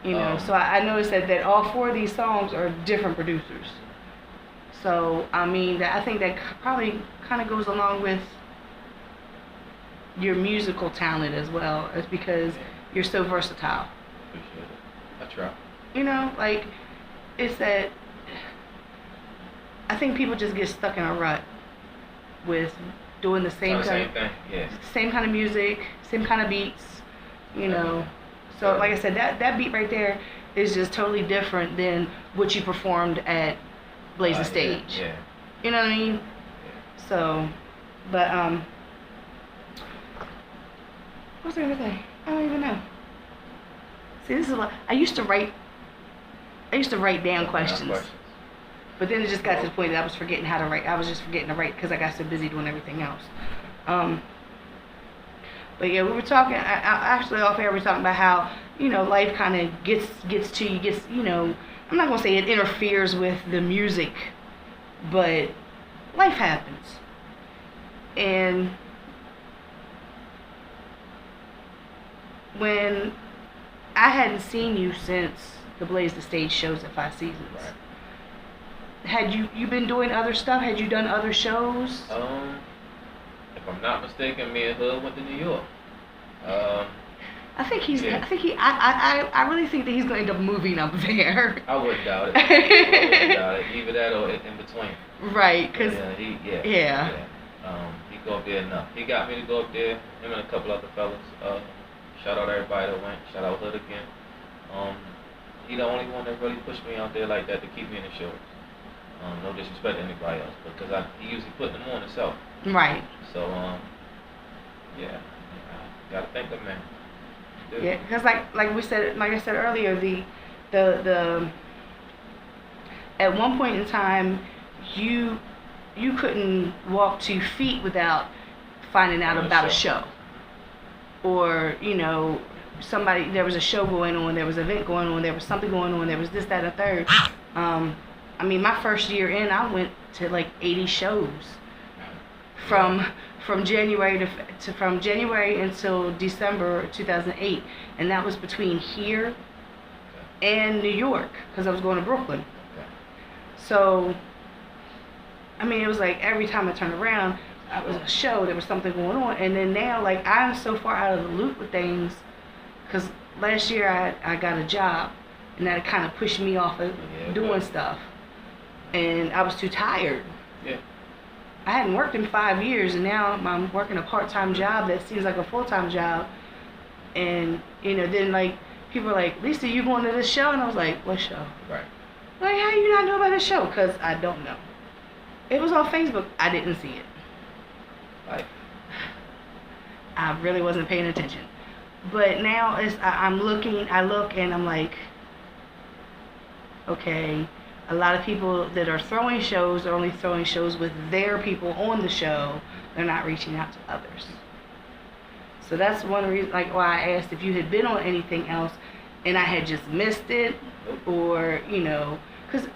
[SPEAKER 1] You know, so I noticed that all 4 of these songs are different producers. So I mean, I think that probably kind of goes along with your musical talent as well, as because you're so versatile.
[SPEAKER 5] Appreciate it. I try.
[SPEAKER 1] You know, like it's that. I think people just get stuck in a rut with doing the same
[SPEAKER 5] same thing, yeah.
[SPEAKER 1] Same kind of music, same kind of beats, you know. So like I said, that beat right there is just totally different than what you performed at Blaze the Stage.
[SPEAKER 5] Yeah.
[SPEAKER 1] You know what I mean?
[SPEAKER 5] Yeah.
[SPEAKER 1] So, but what's the other thing? I don't even know. See, this is what I used to write down questions. But then it just got to the point that I was forgetting how to write. I was just forgetting to write because I got so busy doing everything else. But yeah, we were talking. Actually, off air, we were talking about how, you know, life kind of gets to you. You know, I'm not gonna say it interferes with the music, but life happens. And when I hadn't seen you since the Blaze the Stage shows at 5 Seasons.
[SPEAKER 5] Right.
[SPEAKER 1] Had you been doing other stuff? Had you done other shows?
[SPEAKER 5] If I'm not mistaken, me and Hood went to New York.
[SPEAKER 1] I think he's.
[SPEAKER 5] Yeah.
[SPEAKER 1] I think he. I really think that he's going to end up moving up there.
[SPEAKER 5] I wouldn't doubt it. I wouldn't doubt it. Either that or in between.
[SPEAKER 1] Right, cause.
[SPEAKER 5] Yeah. He go up there enough. He got me to go up there. Him and a couple other fellas. Shout out everybody that went. Shout out Hood again. He the only one that really pushed me out there like that to keep me in the shows. No disrespect to anybody else, because he usually put them on himself.
[SPEAKER 1] Right.
[SPEAKER 5] So yeah, gotta thank the man. Dude.
[SPEAKER 1] Yeah, because like I said earlier, the at one point in time, you couldn't walk 2 feet without finding out about a show, or somebody, there was a show going on, there was an event going on, there was something going on, there was this, that, and third. I mean, my first year in, I went to like 80 shows from January from January until December 2008, and that was between here and New York, because I was going to Brooklyn. So, I mean, it was like every time I turned around, it was a show, there was something going on. And then now, like, I'm so far out of the loop with things, because last year I got a job, and that kind of pushed me off of doing stuff. And I was too tired.
[SPEAKER 5] Yeah.
[SPEAKER 1] I hadn't worked in 5 years, and now I'm working a part-time job that seems like a full-time job. And, then, like, people are like, Lisa, you going to this show? And I was like, what show?
[SPEAKER 5] Right.
[SPEAKER 1] Like, how you not know about this show? Because I don't know. It was on Facebook. I didn't see it.
[SPEAKER 5] Like,
[SPEAKER 1] I really wasn't paying attention. But now I look and I'm like, okay, a lot of people that are throwing shows are only throwing shows with their people on the show. They're not reaching out to others. So that's one reason, like, why I asked if you had been on anything else and I had just missed it, or, because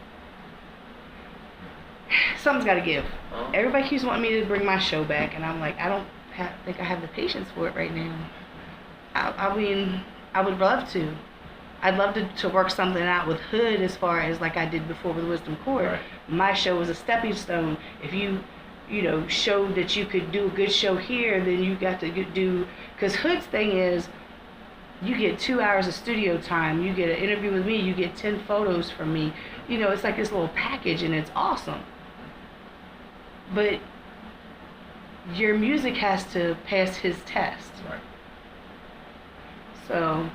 [SPEAKER 1] something's got to give. Everybody keeps wanting me to bring my show back, and I'm like, I don't think I have the patience for it right now. I mean, I would love to. I'd love to work something out with Hood, as far as like I did before with Wisdom Court.
[SPEAKER 5] Right.
[SPEAKER 1] My show was a stepping stone. If you showed that you could do a good show here, then you got to do, because Hood's thing is, you get 2 hours of studio time, you get an interview with me, you get 10 photos from me. It's like this little package, and it's awesome. But your music has to pass his test.
[SPEAKER 5] Right.
[SPEAKER 1] So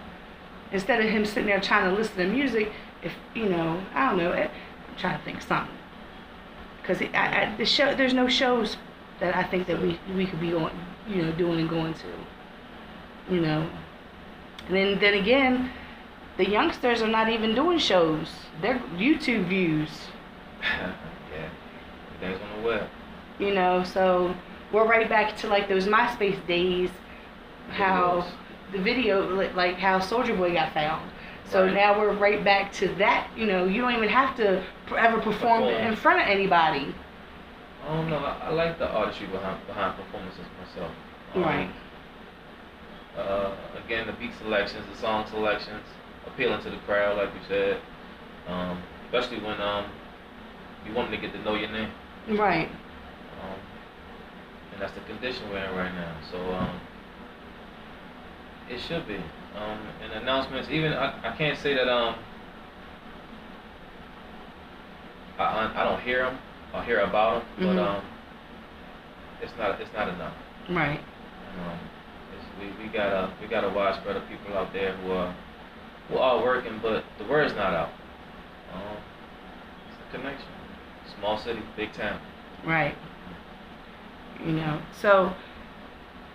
[SPEAKER 1] instead of him sitting there trying to listen to music, if I don't know, I'm trying to think of something. Because there's no shows that I think that we could be going, doing and going to. And then again, the youngsters are not even doing shows. They're YouTube views.
[SPEAKER 5] Yeah, everything's on the web.
[SPEAKER 1] So we're right back to like those MySpace days, how the video, like how Soulja Boy got found. So now we're right back to that. You don't even have to ever perform in front of anybody.
[SPEAKER 5] I don't know. I like the artistry behind performances myself.
[SPEAKER 1] Right.
[SPEAKER 5] Again, the beat selections, the song selections, appealing to the crowd, like you said. Especially when you want them to get to know your name.
[SPEAKER 1] Right.
[SPEAKER 5] And that's the condition we're in right now. So it should be. And announcements, even I can't say that I don't hear them. I hear about them, but it's not enough.
[SPEAKER 1] Right.
[SPEAKER 5] We got a wide spread of people out there who are working, but the word's not out. It's the connection. Small city, big town.
[SPEAKER 1] Right. So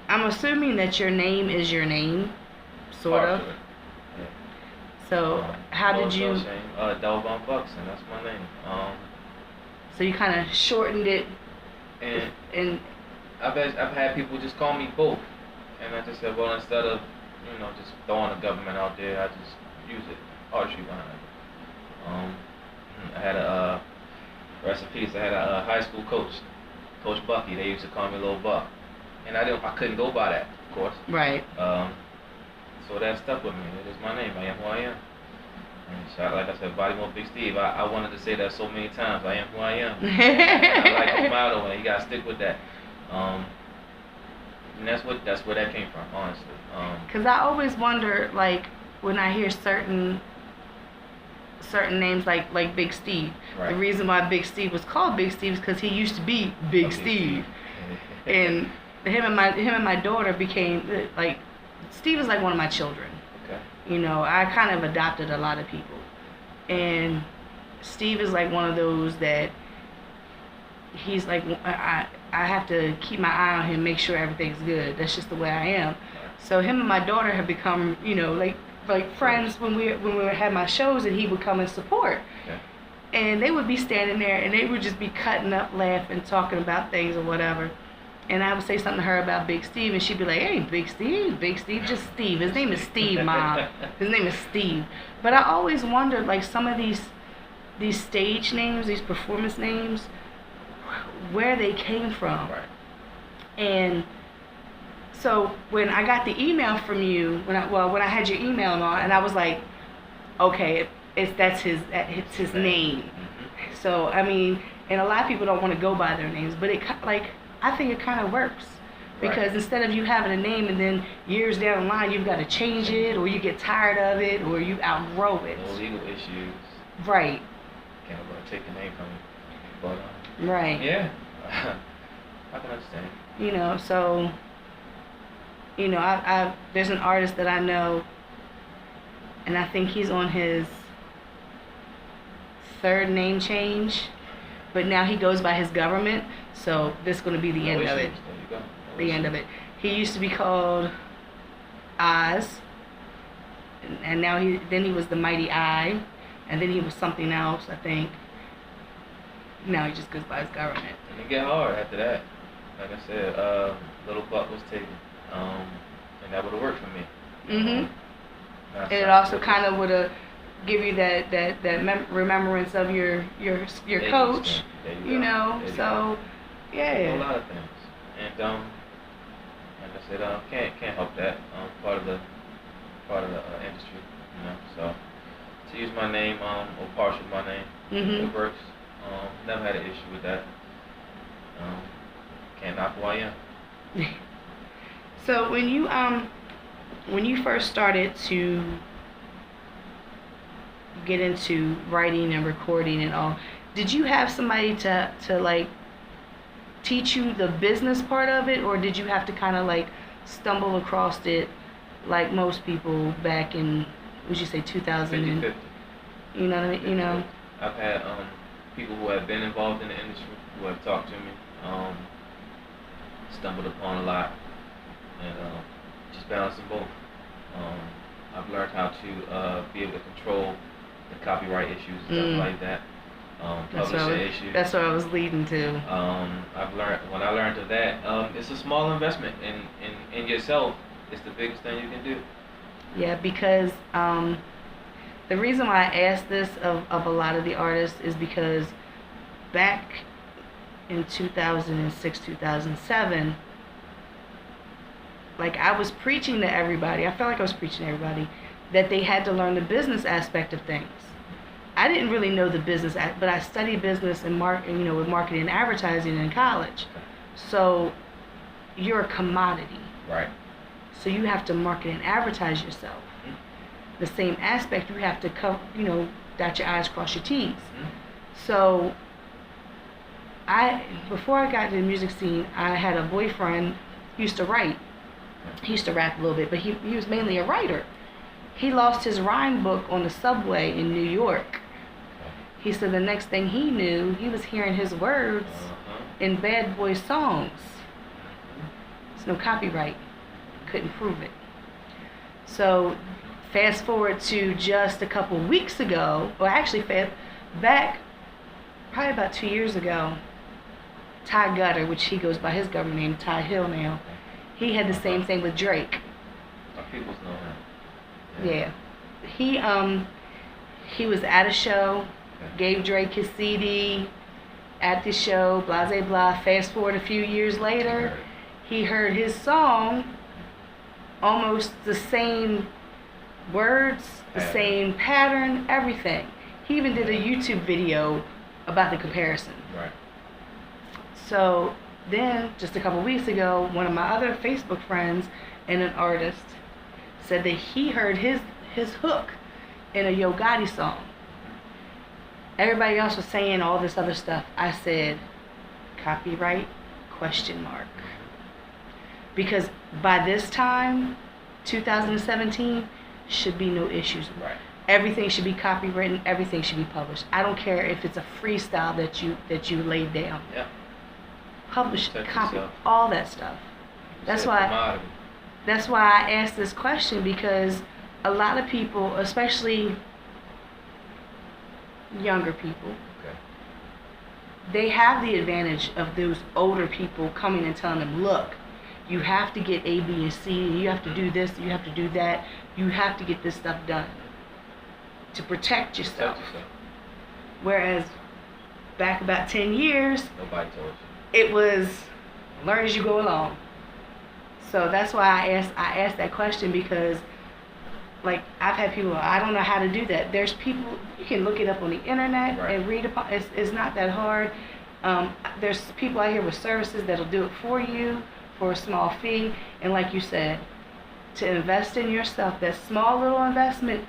[SPEAKER 1] I'm assuming that your name is your name, sort of.
[SPEAKER 5] Yeah.
[SPEAKER 1] So how did you?
[SPEAKER 5] Delvon Buxton, that's my name.
[SPEAKER 1] So you kind of shortened it.
[SPEAKER 5] And I've had people just call me both, and I just said, well, instead of just throwing the government out there, I just use it, artistry behind it. I had a rest in peace. I had a high school coach, Coach Bucky. They used to call me Little Buck, and I couldn't go by that, of course.
[SPEAKER 1] Right.
[SPEAKER 5] So that stuck with me. It is my name. I am who I am. And like I said, Baltimore Big Steve. I wanted to say that so many times. I am who I am. I like the motto, and you gotta stick with that. And that's where that came from, honestly.
[SPEAKER 1] Because I always wonder, like, when I hear certain names like Big Steve. Right. The reason why Big Steve was called Big Steve is because he used to be Big Steve. And him and my daughter became, like, Steve is like one of my children. Okay. I kind of adopted a lot of people. And Steve is like one of those that he's like, I have to keep my eye on him, make sure everything's good. That's just the way I am. So him and my daughter have become, you know, like friends when we had my shows, and he would come and support.
[SPEAKER 5] Yeah.
[SPEAKER 1] And they would be standing there, and they would just be cutting up, laughing, talking about things or whatever. And I would say something to her about Big Steve, and she'd be like, "Hey, Big Steve, just Steve. His name is Steve, Mom. His name is Steve." But I always wondered, like, some of these stage names, these performance names, where they came from.
[SPEAKER 5] Right.
[SPEAKER 1] And so when I got the email from you, when I had your email on, and I was like, okay, it's his name.
[SPEAKER 5] Mm-hmm.
[SPEAKER 1] So I mean, and a lot of people don't want to go by their names, but I think it kind of works, because instead of you having a name and then years down the line you've got to change it, or you get tired of it, or you outgrow it.
[SPEAKER 5] No legal issues.
[SPEAKER 1] Right.
[SPEAKER 5] Can't take the name from you. But
[SPEAKER 1] Right.
[SPEAKER 5] yeah, I can understand.
[SPEAKER 1] You know, so, you know, I there's an artist that I know, and I think he's on his 3rd name change, but now he goes by his government, so this is going to be the end of it.
[SPEAKER 5] There you go.
[SPEAKER 1] The end of it. He used to be called Oz, and now then he was the Mighty I, and then he was something else, I think. Now he just goes by his government.
[SPEAKER 5] And it get hard after that. Like I said, Little Buck was taken, and that would have worked for me.
[SPEAKER 1] Mhm. And it also kind of would have give you that remembrance of your coach. You know, so yeah.
[SPEAKER 5] A lot of things, and like I said, can't help that. Part of the industry, you know. So to use my name, or partial of my name, it works. Never had an issue with that. Can't knock who I am.
[SPEAKER 1] So when you first started to get into writing and recording and all, did you have somebody to like teach you the business part of it, or did you have to kind of like stumble across it like most people back in, would you say 2000?
[SPEAKER 5] 50-50.
[SPEAKER 1] You know what I mean? You know.
[SPEAKER 5] I've had people who have been involved in the industry who have talked to me, stumbled upon a lot, and just balancing both. I've learned how to be able to control the copyright issues and stuff like that. Publishing issues.
[SPEAKER 1] That's what I was leading to.
[SPEAKER 5] When I learned of that, it's a small investment in yourself. It's the biggest thing you can do.
[SPEAKER 1] Yeah, because the reason why I asked this of a lot of the artists is because back in 2006, 2007, like I was preaching to everybody, I felt like I was preaching to everybody that they had to learn the business aspect of things. I didn't really know the business, but I studied business and with marketing and advertising in college. So you're a commodity.
[SPEAKER 5] Right.
[SPEAKER 1] So you have to market and advertise yourself. The same aspect, you have to dot your I's, cross your T's. So before I got into the music scene, I had a boyfriend who used to write. He used to rap a little bit, but he was mainly a writer. He lost his rhyme book on the subway in New York. He said the next thing he knew, he was hearing his words in bad boy songs. There's no copyright. Couldn't prove it. So fast forward to just a couple weeks ago, or actually back probably about 2 years ago, Ty Gutter, which he goes by his government name, Ty Hill now, he had the same thing with Drake.
[SPEAKER 5] People know him.
[SPEAKER 1] Yeah. He was at a show, gave Drake his CD at the show, blah, blah, blah. Fast forward a few years later, he heard his song, almost the same words, the same pattern, everything. He even did a YouTube video about the comparison.
[SPEAKER 5] Right.
[SPEAKER 1] So then, just a couple weeks ago, one of my other Facebook friends and an artist said that he heard his hook in a Yo Gotti song. Everybody else was saying all this other stuff. I said, copyright, ? Because by this time, 2017, should be no issues.
[SPEAKER 5] Right.
[SPEAKER 1] Everything should be copywritten. Everything should be published. I don't care if it's a freestyle that you laid down.
[SPEAKER 5] Yeah.
[SPEAKER 1] publish,
[SPEAKER 5] Protect
[SPEAKER 1] copy,
[SPEAKER 5] yourself.
[SPEAKER 1] all that stuff. That's why.
[SPEAKER 5] Commodity.
[SPEAKER 1] That's why I asked this question, because a lot of people, especially younger people,
[SPEAKER 5] Okay.
[SPEAKER 1] they have the advantage of those older people coming and telling them, look, you have to get A, B, and C, you have to do this, you have to do that, you have to get this stuff done to protect yourself.
[SPEAKER 5] Protect yourself.
[SPEAKER 1] Whereas back about 10 years,
[SPEAKER 5] Nobody told you.
[SPEAKER 1] it was learn as you go along. So that's why I asked that question, because like I've had people, I don't know how to do that. There's people, you can look it up on the internet
[SPEAKER 5] Right.
[SPEAKER 1] and read about it. It's not that hard. There's people out here with services that'll do it for you for a small fee. And like you said, to invest in yourself, that small little investment,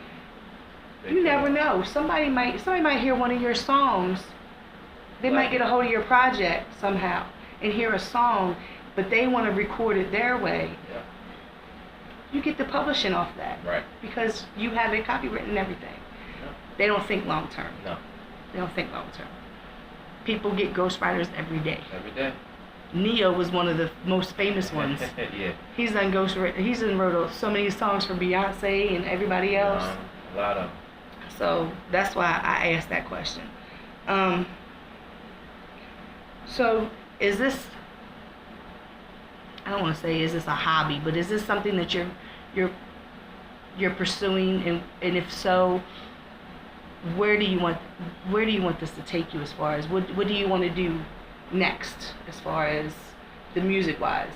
[SPEAKER 1] you never know. Somebody might hear one of your songs. They might get a hold of your project somehow and hear a song, but they want to record it their way.
[SPEAKER 5] Yeah.
[SPEAKER 1] You get the publishing off that.
[SPEAKER 5] Right.
[SPEAKER 1] Because you have it copywritten and everything.
[SPEAKER 5] No.
[SPEAKER 1] They don't think long term.
[SPEAKER 5] No.
[SPEAKER 1] They don't think long term. People get ghostwriters every day.
[SPEAKER 5] Every day.
[SPEAKER 1] Neo was one of the most famous ones.
[SPEAKER 5] Yeah.
[SPEAKER 1] He's done wrote so many songs for Beyonce and everybody else.
[SPEAKER 5] A lot of them.
[SPEAKER 1] So that's why I asked that question. So is this, I don't want to say is this a hobby, but is this something that you're pursuing, and if so, where do you want this to take you, as far as what do you want to do next, as far as the music wise?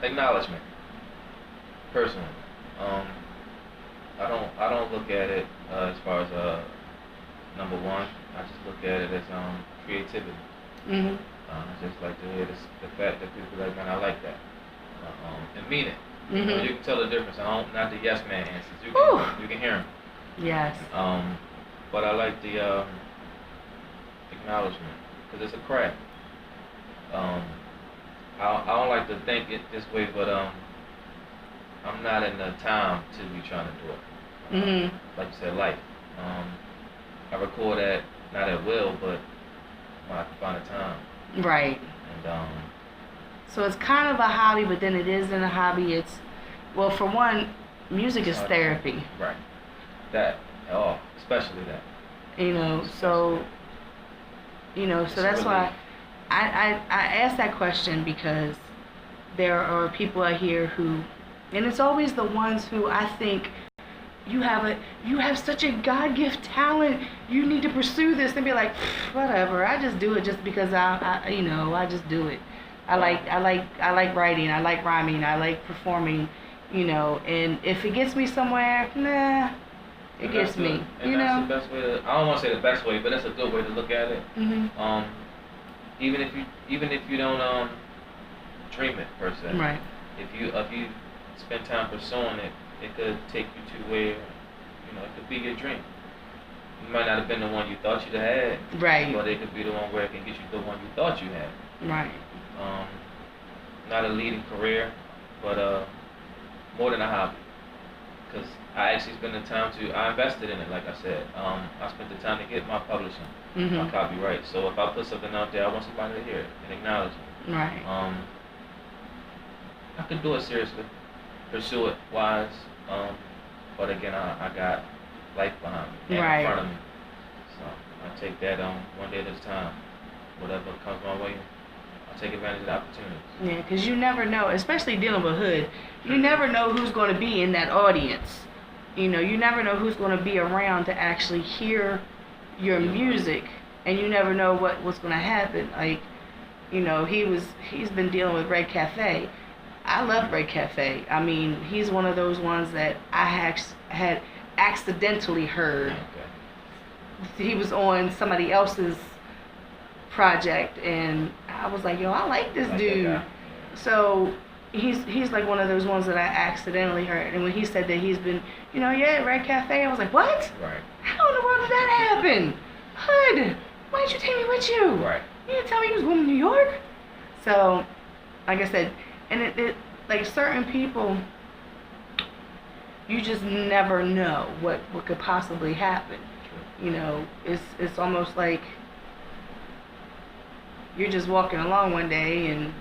[SPEAKER 5] Acknowledgement. Personally, I don't look at it as far as number one. I just look at it as creativity.
[SPEAKER 1] Mhm.
[SPEAKER 5] I just like to hear the fact that people are like, man, I like that, and mean it. You know,
[SPEAKER 1] Mhm.
[SPEAKER 5] you can tell the difference. Not the yes man answers. You can hear them.
[SPEAKER 1] Yes.
[SPEAKER 5] But I like the acknowledgement, because it's a craft. I don't like to think it this way, but I'm not in the time to be trying to do it.
[SPEAKER 1] Mhm.
[SPEAKER 5] Like you said, life. I record not at will, but when I can find a time.
[SPEAKER 1] Right.
[SPEAKER 5] And
[SPEAKER 1] So it's kind of a hobby, but then it isn't a hobby. It's, well, for one, music is therapy.
[SPEAKER 5] right. That. Oh, especially that.
[SPEAKER 1] So
[SPEAKER 5] It's
[SPEAKER 1] that's
[SPEAKER 5] a
[SPEAKER 1] why
[SPEAKER 5] relief.
[SPEAKER 1] I asked that question, because there are people out here who, and it's always the ones who I think you have such a God-gift talent, you need to pursue this, and be like, whatever, I just do it just because I just do it. I like writing, I like rhyming, I like performing, and if it gets me somewhere, nah, it gets me,
[SPEAKER 5] That's the best way to, I don't want to say the best way, but that's a good way to look at it.
[SPEAKER 1] Mhm.
[SPEAKER 5] Even if you don't dream it per se.
[SPEAKER 1] Right.
[SPEAKER 5] If you spend time pursuing it, it could take you to where, it could be your dream. You might not have been the one you thought you'd had.
[SPEAKER 1] Right.
[SPEAKER 5] But it could be the one where it can get you the one you thought you had.
[SPEAKER 1] Right.
[SPEAKER 5] Not a leading career, but more than a hobby. Because I actually spent the time I invested in it, like I said. I spent the time to get my publishing, my
[SPEAKER 1] Mhm.
[SPEAKER 5] copyright. So if I put something out there, I want somebody to hear it and acknowledge it.
[SPEAKER 1] Right.
[SPEAKER 5] I could do it seriously, pursue it wise, but again, I got life behind me and
[SPEAKER 1] Right.
[SPEAKER 5] in front of me. So I take that one day at a time. Whatever comes my way, I'll take advantage of the opportunities.
[SPEAKER 1] Yeah, because you never know, especially dealing with hood, you never know who's going to be in that audience. You never know who's going to be around to actually hear your music, and you never know what's going to happen. Like, he's been dealing with Red Cafe. I love Red Cafe. I mean, he's one of those ones that I had accidentally heard.
[SPEAKER 5] Okay.
[SPEAKER 1] He was on somebody else's project, and I was like, yo, I like this
[SPEAKER 5] Like that
[SPEAKER 1] dude.
[SPEAKER 5] guy.
[SPEAKER 1] So he's like one of those ones that I accidentally heard. And when he said that he's been, Red Cafe, I was like, what?
[SPEAKER 5] Right.
[SPEAKER 1] How in the world did that happen? Hood, why didn't you take me with you?
[SPEAKER 5] Right.
[SPEAKER 1] You didn't tell me you was going to New York? So, like I said, and it like certain people, you just never know what could possibly happen. You know, it's almost like you're just walking along one day and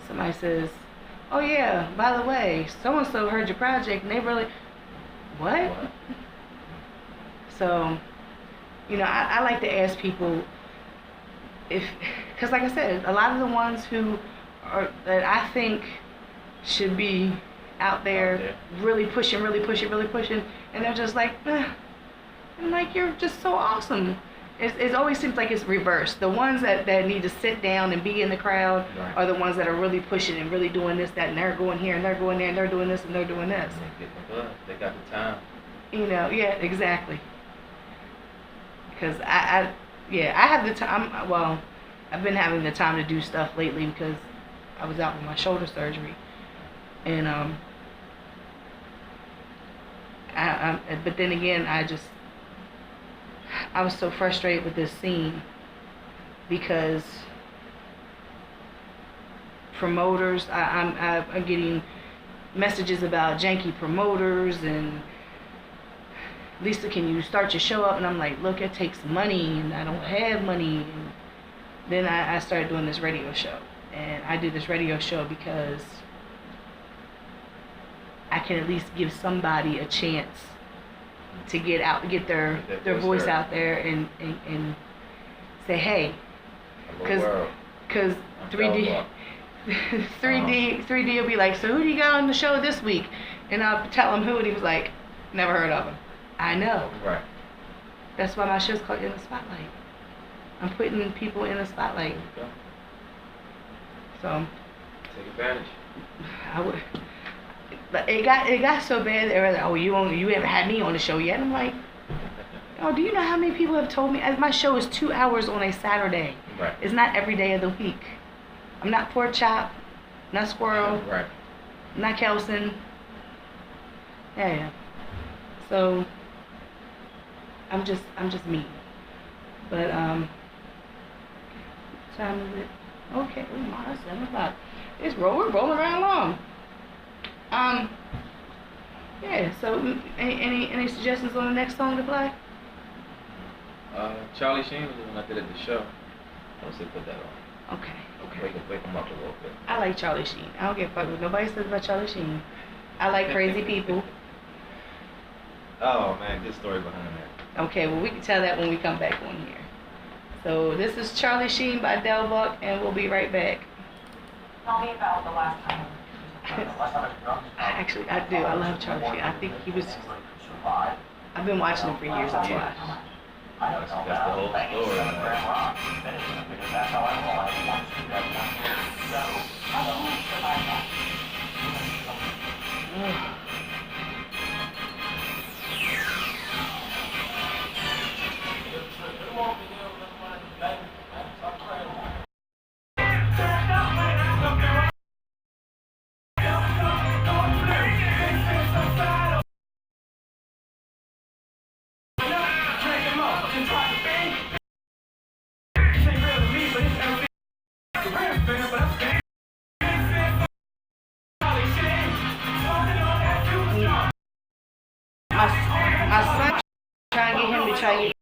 [SPEAKER 1] somebody says, "Oh yeah, by the way, so and so heard your project," and they really, what? So, you know, I like to ask people if, because like I said, a lot of the ones who are that I think should be out there really pushing, and they're just like, I'm like, you're just so awesome. It always seems like it's reversed. The ones that need to sit down and be in the crowd are the ones that are really pushing and really doing this, that, and they're going here, and they're going there, and they're doing this, and they're doing this.
[SPEAKER 5] They got the time.
[SPEAKER 1] You know, yeah, exactly. Because I have the time. Well, I've been having the time to do stuff lately because I was out with my shoulder surgery, and but then again, I was so frustrated with this scene because promoters, I'm getting messages about janky promoters and Lisa, can you start your show up? And I'm like, look, it takes money and I don't have money. And then I started doing this radio show, and I did this radio show because I can at least give somebody a chance to get their voice out there and say, hey, because 3D 3D will be like, so who do you got on the show this week? And I'll tell him who, and he was like, never heard of him. I know.
[SPEAKER 5] Right.
[SPEAKER 1] That's why my show's called In the Spotlight. I'm putting people in the spotlight. So
[SPEAKER 5] take advantage.
[SPEAKER 1] I would. But it got so bad they were like, oh, you haven't had me on the show yet. And I'm like, oh, do you know how many people have told me? My show is 2 hours on a Saturday.
[SPEAKER 5] Right.
[SPEAKER 1] It's not every day of the week. I'm not pork chop, not squirrel,
[SPEAKER 5] Right.
[SPEAKER 1] not Kelson. Yeah. So I'm just me. But time is it? Okay, it's 7 o'clock. We're rolling right along. Yeah. So any suggestions on the next song to play?
[SPEAKER 5] Charlie Sheen was the one I did at the show. I would say put that on.
[SPEAKER 1] Okay.
[SPEAKER 5] Wake him up a little bit.
[SPEAKER 1] I like Charlie Sheen. I don't give a fuck what nobody says about Charlie Sheen. I like crazy people.
[SPEAKER 5] Oh man, good story behind that.
[SPEAKER 1] Okay, well we can tell that when we come back on here. So this is Charlie Sheen by Del Buck, and we'll be right back.
[SPEAKER 4] Tell me about the last time.
[SPEAKER 1] Actually, I do. I love Charlie Sheen. I think he was. I've been watching him for years. That's why.
[SPEAKER 5] That's the whole story, man.
[SPEAKER 1] My son trying to get him to try to get